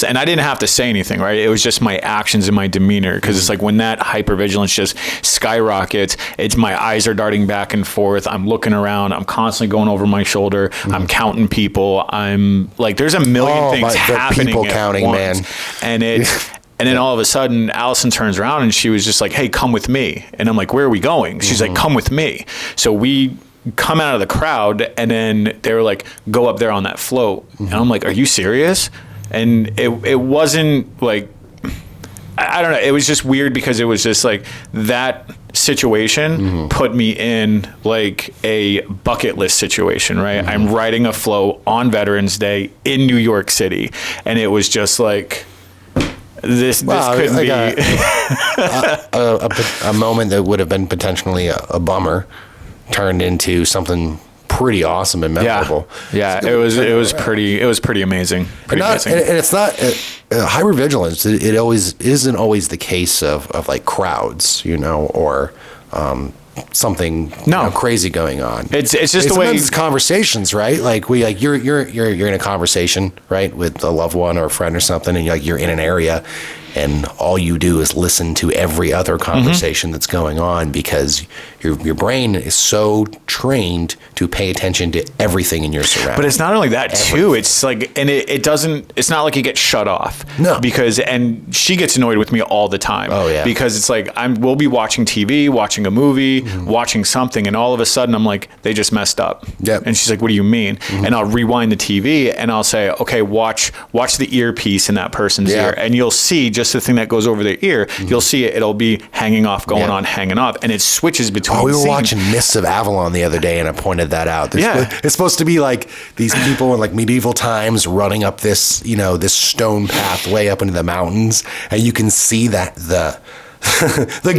and I didn't have to say anything, right? It was just my actions and my demeanor. Because it's like when that hypervigilance just skyrockets, my eyes are darting back and forth. I'm looking around. I'm constantly going over my shoulder. I'm counting people. I'm like, there's a million things the happening people at counting, once. man. And and then all of a sudden, Allison turns around and she was just like, hey, come with me. And I'm like, where are we going? She's like, come with me. So we come out of the crowd, and then they were like, go up there on that float. And I'm like, are you serious? And it wasn't like, I don't know. It was just weird because it was just like that situation put me in like a bucket list situation, right? I'm riding a float on Veterans Day in New York City. And it was just like, this couldn't be a moment that would have been potentially a bummer turned into something pretty awesome and memorable. Yeah, it was pretty amazing. And it's not hypervigilance. It always isn't always the case of like crowds, or something crazy going on. It's just the way it's conversations, right? Like you're in a conversation, right, with a loved one or a friend or something, and you're in an area, and all you do is listen to every other conversation that's going on because your brain is so trained to pay attention to everything in your surroundings. But it's not only that too. It's like, and it doesn't. It's not like it gets shut off. No, and she gets annoyed with me all the time. Oh yeah, because it's like we'll be watching TV, watching a movie, watching something, and all of a sudden I'm like, they just messed up. Yep. And she's like, what do you mean? And I'll rewind the TV and I'll say, okay, watch the earpiece in that person's ear, and you'll see just the thing that goes over their ear. You'll see it'll be hanging off, going on, hanging off, and it switches between. Oh, we were scenes. watching Mists of Avalon the other day, and I pointed that out. It's supposed to be like these people in like medieval times running up this, this stone pathway up into the mountains, and you can see that the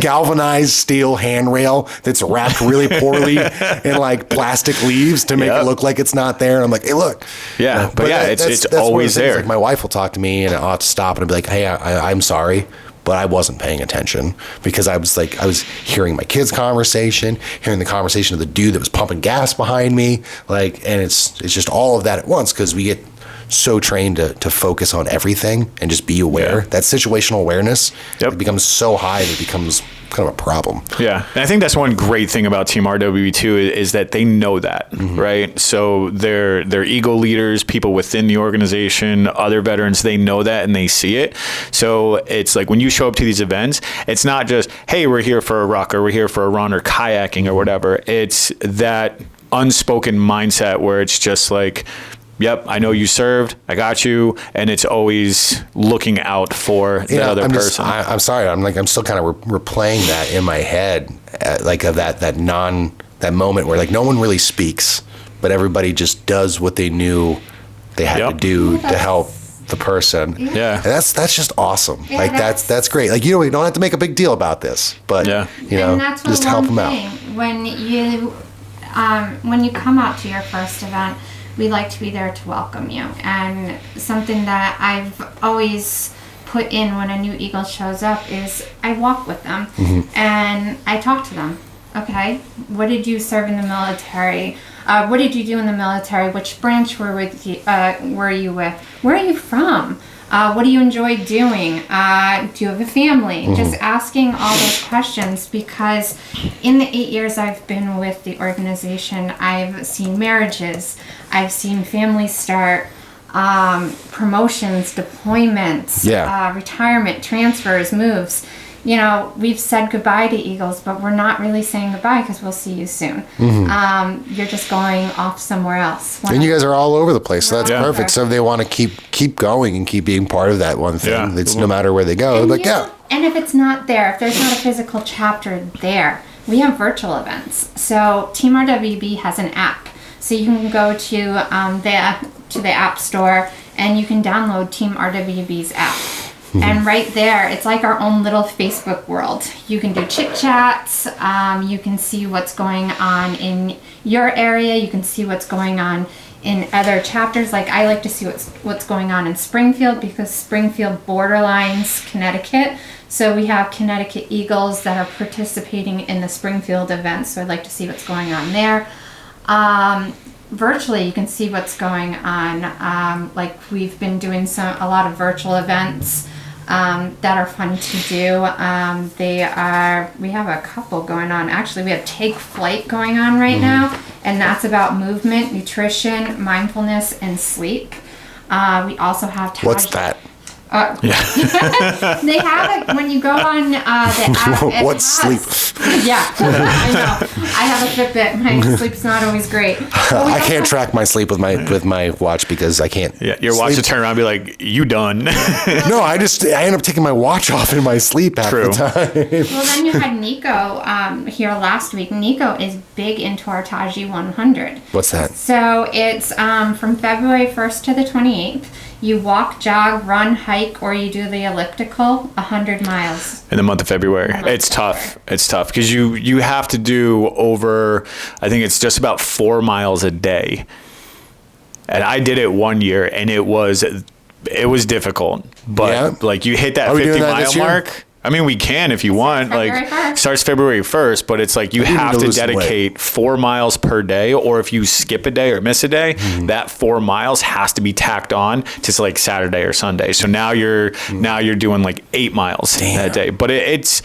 galvanized steel handrail that's wrapped really poorly in like plastic leaves to make it look like it's not there. And I'm like, hey, look. Yeah, but it's that's always there. Like my wife will talk to me, and I'll have to stop and I'll be like, hey, I'm sorry, but I wasn't paying attention because I was hearing my kids' conversation, hearing the conversation of the dude that was pumping gas behind me, and it's just all of that at once because we get so trained to focus on everything and just be aware. That situational awareness it becomes so high that it becomes kind of a problem. Yeah, and I think that's one great thing about Team RWB too is that they know that, right? So they're ego leaders, people within the organization, other veterans, they know that and they see it. So it's like when you show up to these events, it's not just, hey, we're here for a ruck or we're here for a run or kayaking or whatever. It's that unspoken mindset where it's just like, yep, I know you served, I got you, and it's always looking out for the other person. I'm sorry, I'm still kind of replaying that in my head, like of that moment where like no one really speaks, but everybody just does what they knew they had to do to help the person. Yeah. And that's just awesome. Yeah, like that's great. Like you don't have to make a big deal about this, but And that's just help them out. When you come out to your first event, we like to be there to welcome you. And something that I've always put in when a new Eagle shows up is I walk with them and I talk to them. Okay, what did you serve in the military? What did you do in the military? Which branch were you with? Where are you from? What do you enjoy doing? Do you have a family? Just asking all those questions, because in the 8 years I've been with the organization, I've seen marriages, I've seen families start, promotions, deployments, retirement, transfers, moves. You know, we've said goodbye to Eagles, but we're not really saying goodbye because we'll see you soon. You're just going off somewhere else. And you guys are all over the place, so that's perfect. So if they want to keep going and keep being part of that one thing, it's no matter where they go. Like, And if it's not there, if there's not a physical chapter there, we have virtual events. So Team RWB has an app. So you can go to the App Store and you can download Team RWB's app. And right there, it's like our own little Facebook world. You can do chit chats. You can see what's going on in your area. You can see what's going on in other chapters. Like I like to see what's going on in Springfield, because Springfield borderlines Connecticut. So we have Connecticut Eagles that are participating in the Springfield event. So I'd like to see what's going on there. Virtually, you can see what's going on. Like we've been doing a lot of virtual events that are fun to do. We have a couple going on. Actually, we have Take Flight going on right now, and that's about movement, nutrition, mindfulness, and sleep. We also have what's that? They have it when you go on the app. What's sleep? Yeah, I know. I have a Fitbit. My sleep's not always great. I can't track my sleep with my watch because I can't. Yeah, your watch will turn around and be like, "You done?" No, I end up taking my watch off in my sleep half the time. Well, then you had Nico here last week. Nico is big into our Taji 100. What's that? So it's from February 1st to the 28th. You walk, jog, run, hike, or you do the elliptical 100 miles. In the month of February. It's tough. It's tough because you have to do over, I think it's just about 4 miles a day. And I did it one year and it was difficult. But like you hit that 50-mile mark. I mean, we can if you want. Like, starts February 1st, but it's like you have to dedicate 4 miles per day, or if you skip a day or miss a day, that 4 miles has to be tacked on to like Saturday or Sunday. So now you're doing like 8 miles that day. But it's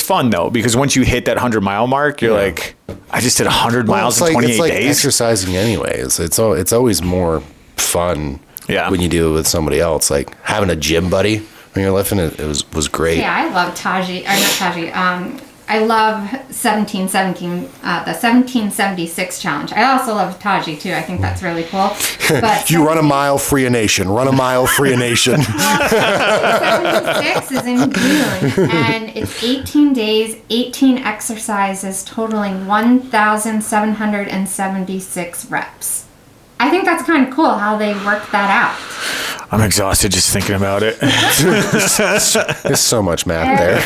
fun though, because once you hit that 100-mile mark, you're like, I just did 100 miles in 28 days. It's like exercising anyways. It's always more fun when you do it with somebody else. Like having a gym buddy when you're lifting, it was great. Yeah, I love Taji, or not Taji. I love 1717, the 1776 challenge. I also love Taji too. I think that's really cool. But you run a mile, free a nation. Run a mile, free a nation. 76 is in June, and it's 18 days, 18 exercises, totaling 1,776 reps. I think that's kind of cool how they work that out. I'm exhausted just thinking about it. There's so much math there.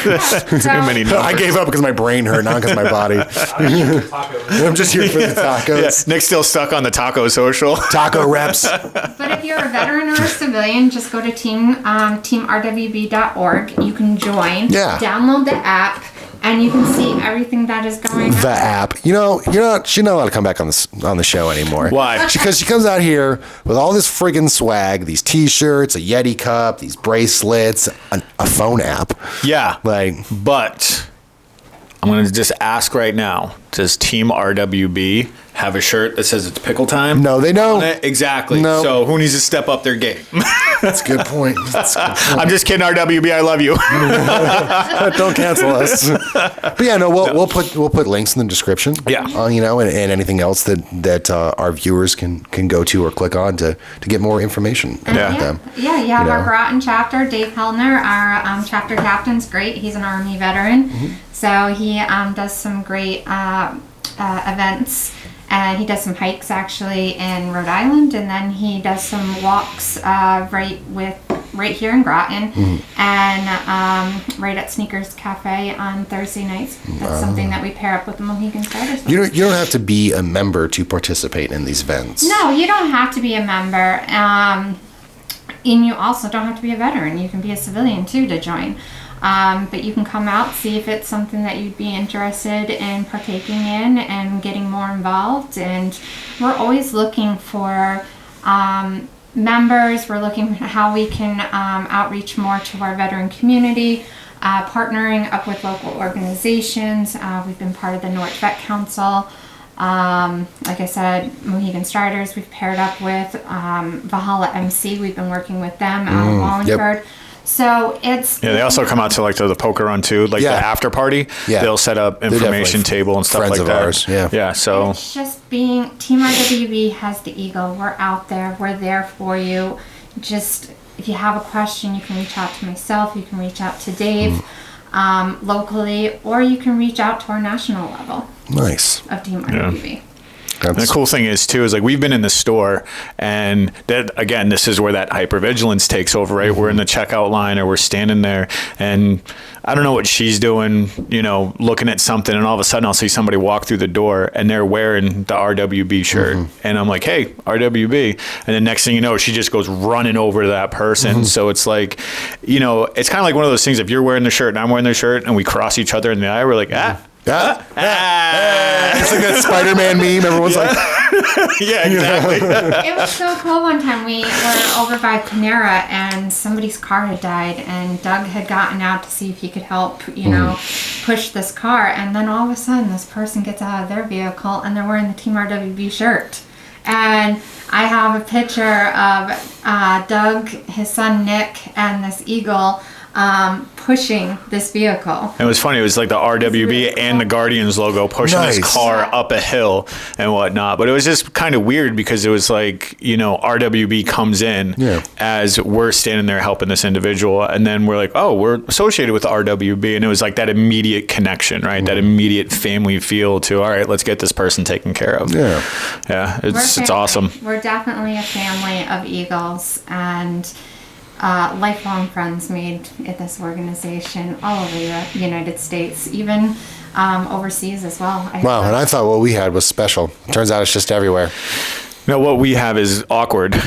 Too many numbers. I gave up because my brain hurt, not because my body. I'm just here for the tacos. Yeah, Nick's still stuck on the taco social. Taco reps. But if you're a veteran or a civilian, just go to teamrwb.org. You can join. Yeah. Download the app. And you can see everything that is going on. The app. You know, she's not allowed to come back on the show anymore. Why? Because she comes out here with all this friggin' swag, these T-shirts, a Yeti cup, these bracelets, a phone app. Yeah. But I'm going to just ask right now, does Team RWB have a shirt that says it's pickle time? No, they don't. Exactly. No. So who needs to step up their game? That's a good point. I'm just kidding, RWB. I love you. Don't cancel us. But yeah, no, we'll put links in the description. Yeah. And anything else that our viewers can go to or click on to get more information about them. Yeah, you have our Groton chapter. Dave Hellner, our chapter captain's great. He's an Army veteran, so he does some great events. And he does some hikes actually in Rhode Island, and then he does some walks right here in Groton, and right at Sneakers Cafe on Thursday nights. That's something that we pair up with the Mohegan Starters. You don't have to be a member to participate in these events. No, you don't have to be a member. And you also don't have to be a veteran. You can be a civilian too to join. But you can come out, see if it's something that you'd be interested in partaking in and getting more involved. And we're always looking for members. We're looking at how we can outreach more to our veteran community, partnering up with local organizations. We've been part of the North Vet Council. Like I said, Mohegan Starters, we've paired up with Valhalla MC. We've been working with them out of Wallingford. Yep. So it's... Yeah, they also come out to like the poker run too, like the after party. Yeah. They'll set up information table and stuff like that. Ours. Yeah. Yeah, so... It's just being... Team RWB has the eagle. We're out there. We're there for you. Just, if you have a question, you can reach out to myself. You can reach out to Dave locally, or you can reach out to our national level. Nice. Of Team RWB. Yeah. And the cool thing is too is like we've been in the store, and that again, this is where that hypervigilance takes over, right? We're in the checkout line or we're standing there, and I don't know what she's doing, you know, looking at something, and all of a sudden I'll see somebody walk through the door and they're wearing the RWB shirt, and I'm like, hey, RWB, and the next thing you know, she just goes running over to that person. So it's like, you know, it's kind of like one of those things. If you're wearing the shirt and I'm wearing the shirt and we cross each other in the eye, we're like, it's like that Spider-Man meme. Everyone's like, yeah, exactly. It was so cool one time. We were over by Panera and somebody's car had died, and Doug had gotten out to see if he could help, you know, push this car. And then all of a sudden, this person gets out of their vehicle and they're wearing the Team RWB shirt. And I have a picture of Doug, his son Nick, and this eagle pushing this vehicle. It was funny. It was like the RWB and the Guardians logo pushing this car up a hill and whatnot. But it was just kind of weird because it was like, you know, RWB comes in as we're standing there helping this individual. And then we're like, oh, we're associated with RWB. And it was like that immediate connection, right? That immediate family feel to, all right, let's get this person taken care of. Yeah. Yeah. It's awesome. We're definitely a family of Eagles, and lifelong friends made at this organization all over the United States, even overseas as well. Wow, and I thought what we had was special. Turns out it's just everywhere. No, what we have is awkward. I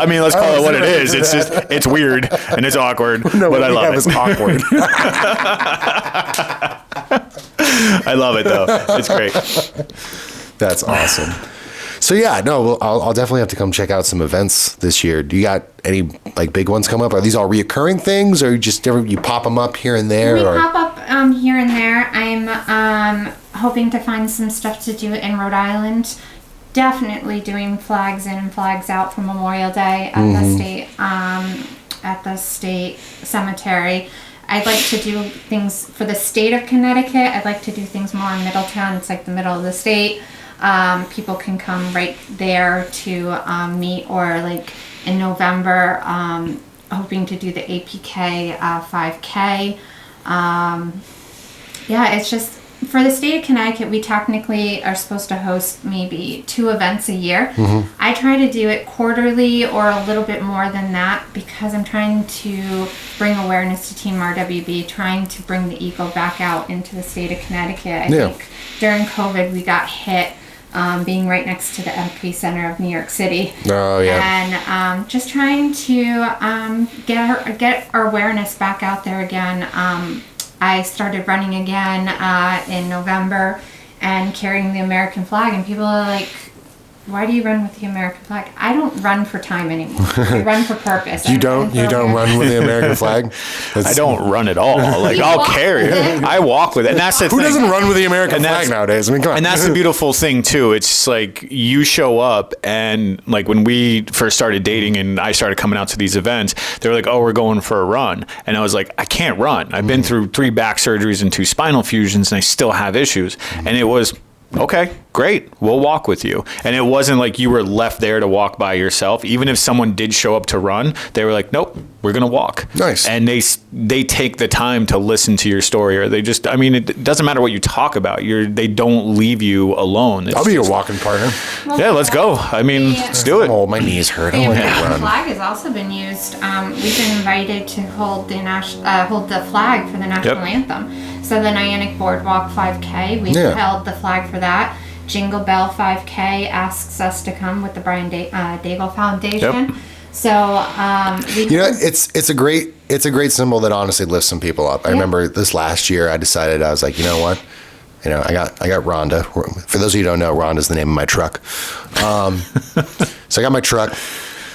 mean, let's call it what it is. It's just, it's weird and it's awkward, no, but I love it. Is awkward. I love it though. It's great. That's awesome. So yeah, no, I'll definitely have to come check out some events this year. Do you got any like big ones come up? Are these all reoccurring things, or you pop them up here and there? We pop up here and there. I'm hoping to find some stuff to do in Rhode Island. Definitely doing flags in and flags out for Memorial Day at the state cemetery. I'd like to do things for the state of Connecticut. I'd like to do things more in Middletown. It's like the middle of the state. People can come right there to meet, or like in November, hoping to do the APK 5K. Yeah, it's just for the state of Connecticut, we technically are supposed to host maybe 2 events a year. I try to do it quarterly or a little bit more than that, because I'm trying to bring awareness to Team RWB, trying to bring the Eagle back out into the state of Connecticut. I think during COVID, we got hit being right next to the epicenter of New York City. Oh, yeah. And just trying to get our awareness back out there again. I started running again in November and carrying the American flag, and people are like, why do you run with the American flag? I don't run for time anymore. I run for purpose. You don't run with the American flag? I don't run at all. Like, I'll carry it. I walk with it. And that's the thing. Who doesn't run with the American flag nowadays? I mean, come on. And that's the beautiful thing too. It's like you show up, and like when we first started dating and I started coming out to these events, they were like, oh, we're going for a run. And I was like, I can't run. I've been through 3 back surgeries and 2 spinal fusions, and I still have issues. And it was, okay, great, we'll walk with you. And it wasn't like you were left there to walk by yourself. Even if someone did show up to run, they were like, nope, we're going to walk. Nice. And they take the time to listen to your story, or they just, I mean, it doesn't matter what you talk about. They don't leave you alone. I'll be your walking partner. Yeah, let's go. I mean, let's do it. Oh, my knees hurt. The I don't like to American run. flag has also been used. We've been invited to hold the flag for the national anthem. So the Niantic Boardwalk 5K, we held the flag for that. Jingle Bell 5K asks us to come with the Brian Daigle Foundation. Yep. So it's a great symbol that honestly lifts some people up. I remember this last year I decided, I was like, you know what? You know, I got Rhonda. For those of you who don't know, Rhonda's the name of my truck. So I got my truck,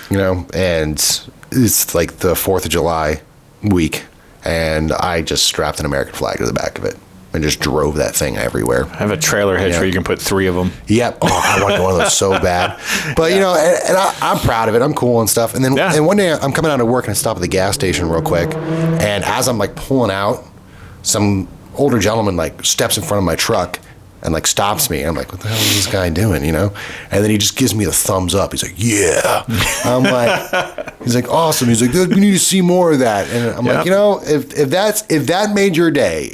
you know, and it's like the 4th of July week, and I just strapped an American flag to the back of it and just drove that thing everywhere. I have a trailer hitch where you can put 3 of them. Yep. Oh, I wanted one of those so bad. But, you know, and I'm proud of it. I'm cool and stuff. And then and one day I'm coming out of work and I stop at the gas station real quick. And as I'm like pulling out, some older gentleman like steps in front of my truck and like stops me. I'm like, what the hell is this guy doing, you know? And then he just gives me the thumbs up. He's like, yeah. I'm like, he's like, awesome. He's like, we need to see more of that. And I'm like, you know, if that made your day,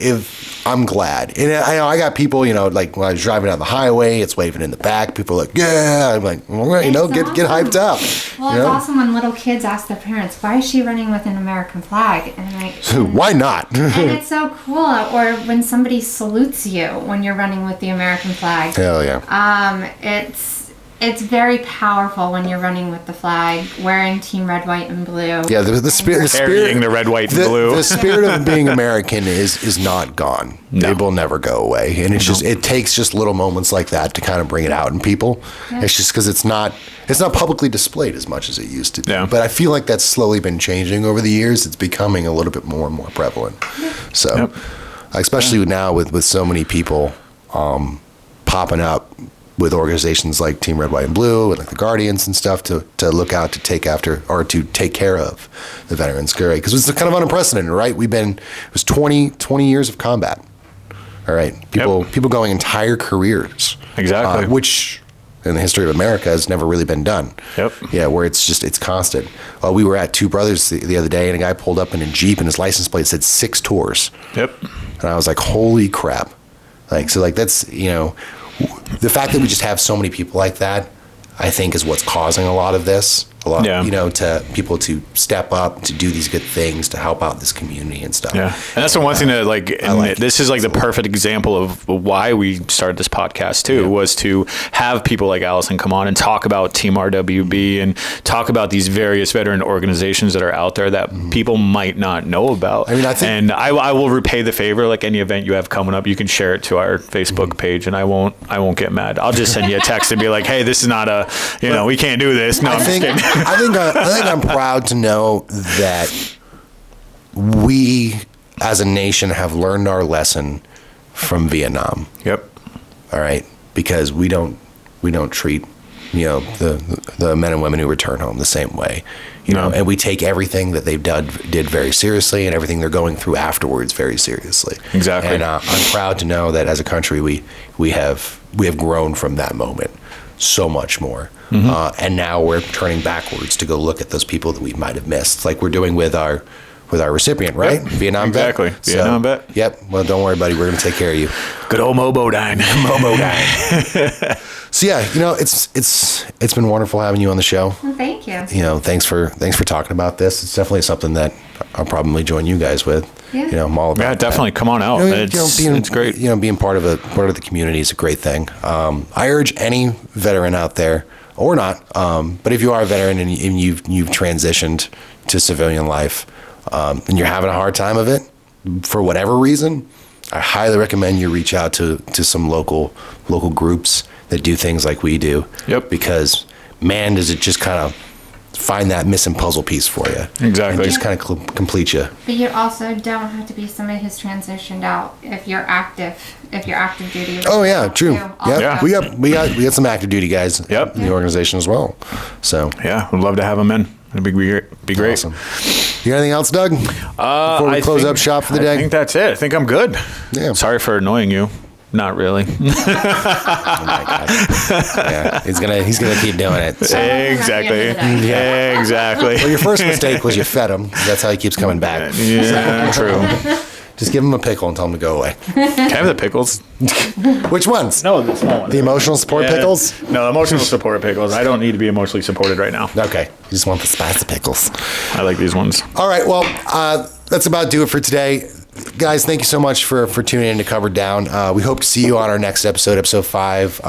I'm glad. And I got people, you know, like when I was driving down the highway, it's waving in the back. People are like, yeah. I'm like, well, you know, get hyped up. Well, it's awesome when little kids ask their parents, why is she running with an American flag? And like, why not? And it's so cool. Or when somebody salutes you when you're running with the American flag. Hell yeah. It's very powerful when you're running with the flag, wearing Team Red, White, and Blue. Yeah, the spirit, carrying the red, white, and blue. The spirit of being American is not gone. No. It will never go away, and it takes just little moments like that to kind of bring it out in people. Yeah. It's just because it's not publicly displayed as much as it used to be. Yeah. But I feel like that's slowly been changing over the years. It's becoming a little bit more and more prevalent. Yeah. So, especially now with so many people popping up with organizations like Team Red, White, and Blue and like the Guardians and stuff to look out, to take after, or to take care of the veterans. Because it's kind of unprecedented, right? It was 20 years of combat. All right. People going entire careers. Exactly. Which in the history of America has never really been done. Yep. Yeah, where it's constant. We were at Two Brothers the other day, and a guy pulled up in a Jeep and his license plate said 6 tours. Yep. And I was like, holy crap. That's, you know, the fact that we just have so many people like that, I think, is what's causing a lot of this. You know, to people to step up, to do these good things, to help out this community and stuff. Yeah, and that's the one thing that this is like the perfect example of why we started this podcast too, was to have people like Allison come on and talk about Team RWB and talk about these various veteran organizations that are out there that people might not know about. I mean, and I will repay the favor. Like any event you have coming up, you can share it to our Facebook page, and I won't get mad. I'll just send you a text and be like, hey, this is not we can't do this. No, I'm just kidding. I think I'm proud to know that we, as a nation, have learned our lesson from Vietnam. Yep. All right, because we don't treat, you know, the men and women who return home the same way. You know, and we take everything that they've did very seriously, and everything they're going through afterwards very seriously. Exactly. And I'm proud to know that as a country, we have grown from that moment so much more. And now we're turning backwards to go look at those people that we might have missed, like we're doing with our recipient, right? Yep. Vietnam vet. Exactly. Vietnam vet. Yep. Well, don't worry, buddy. We're going to take care of you. Good old Mobo Dine. Mobo Dine. So yeah, you know, it's been wonderful having you on the show. Well, thank you. You know, thanks for talking about this. It's definitely something that I'll probably join you guys with. Yeah. You know, I'm all about that. Definitely come on out. It's great. You know, being part of the community is a great thing. I urge any veteran out there, or not, but if you are a veteran and you've transitioned to civilian life, and you're having a hard time of it for whatever reason, I highly recommend you reach out to some local groups that do things like we do. Yep. Because man, does it just kind of find that missing puzzle piece for you. Exactly. And just kind of complete you. But you also don't have to be somebody who's transitioned out if you're active duty. Oh yeah, true. Yeah. We got some active duty guys in the organization as well. So yeah, we'd love to have them in. It'd be great. Awesome. You got anything else, Doug? Before we close up shop for the day? I think that's it. I think I'm good. Yeah. Sorry for annoying you. Not really. Oh my God. Yeah, he's gonna keep doing it. So. Exactly. Exactly. Well, your first mistake was you fed him. That's how he keeps coming back. Yeah, true. Just give him a pickle and tell him to go away. Can I have the pickles? Which ones? No, the small ones. The emotional support pickles? No, emotional support pickles. I don't need to be emotionally supported right now. Okay. You just want the spicy pickles. I like these ones. All right. Well, that's about do it for today. Guys, thank you so much for tuning in to Cover Down. We hope to see you on our next episode 5.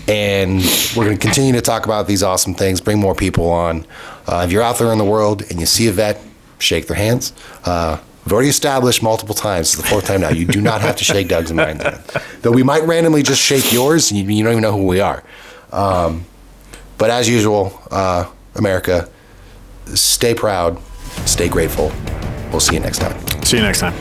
And we're going to continue to talk about these awesome things, bring more people on. If you're out there in the world and you see a vet, shake their hands. We've already established multiple times, it's the 4th time now, you do not have to shake Doug's and mine's hand. Though we might randomly just shake yours, and you don't even know who we are. But as usual, America, stay proud, stay grateful. We'll see you next time. See you next time.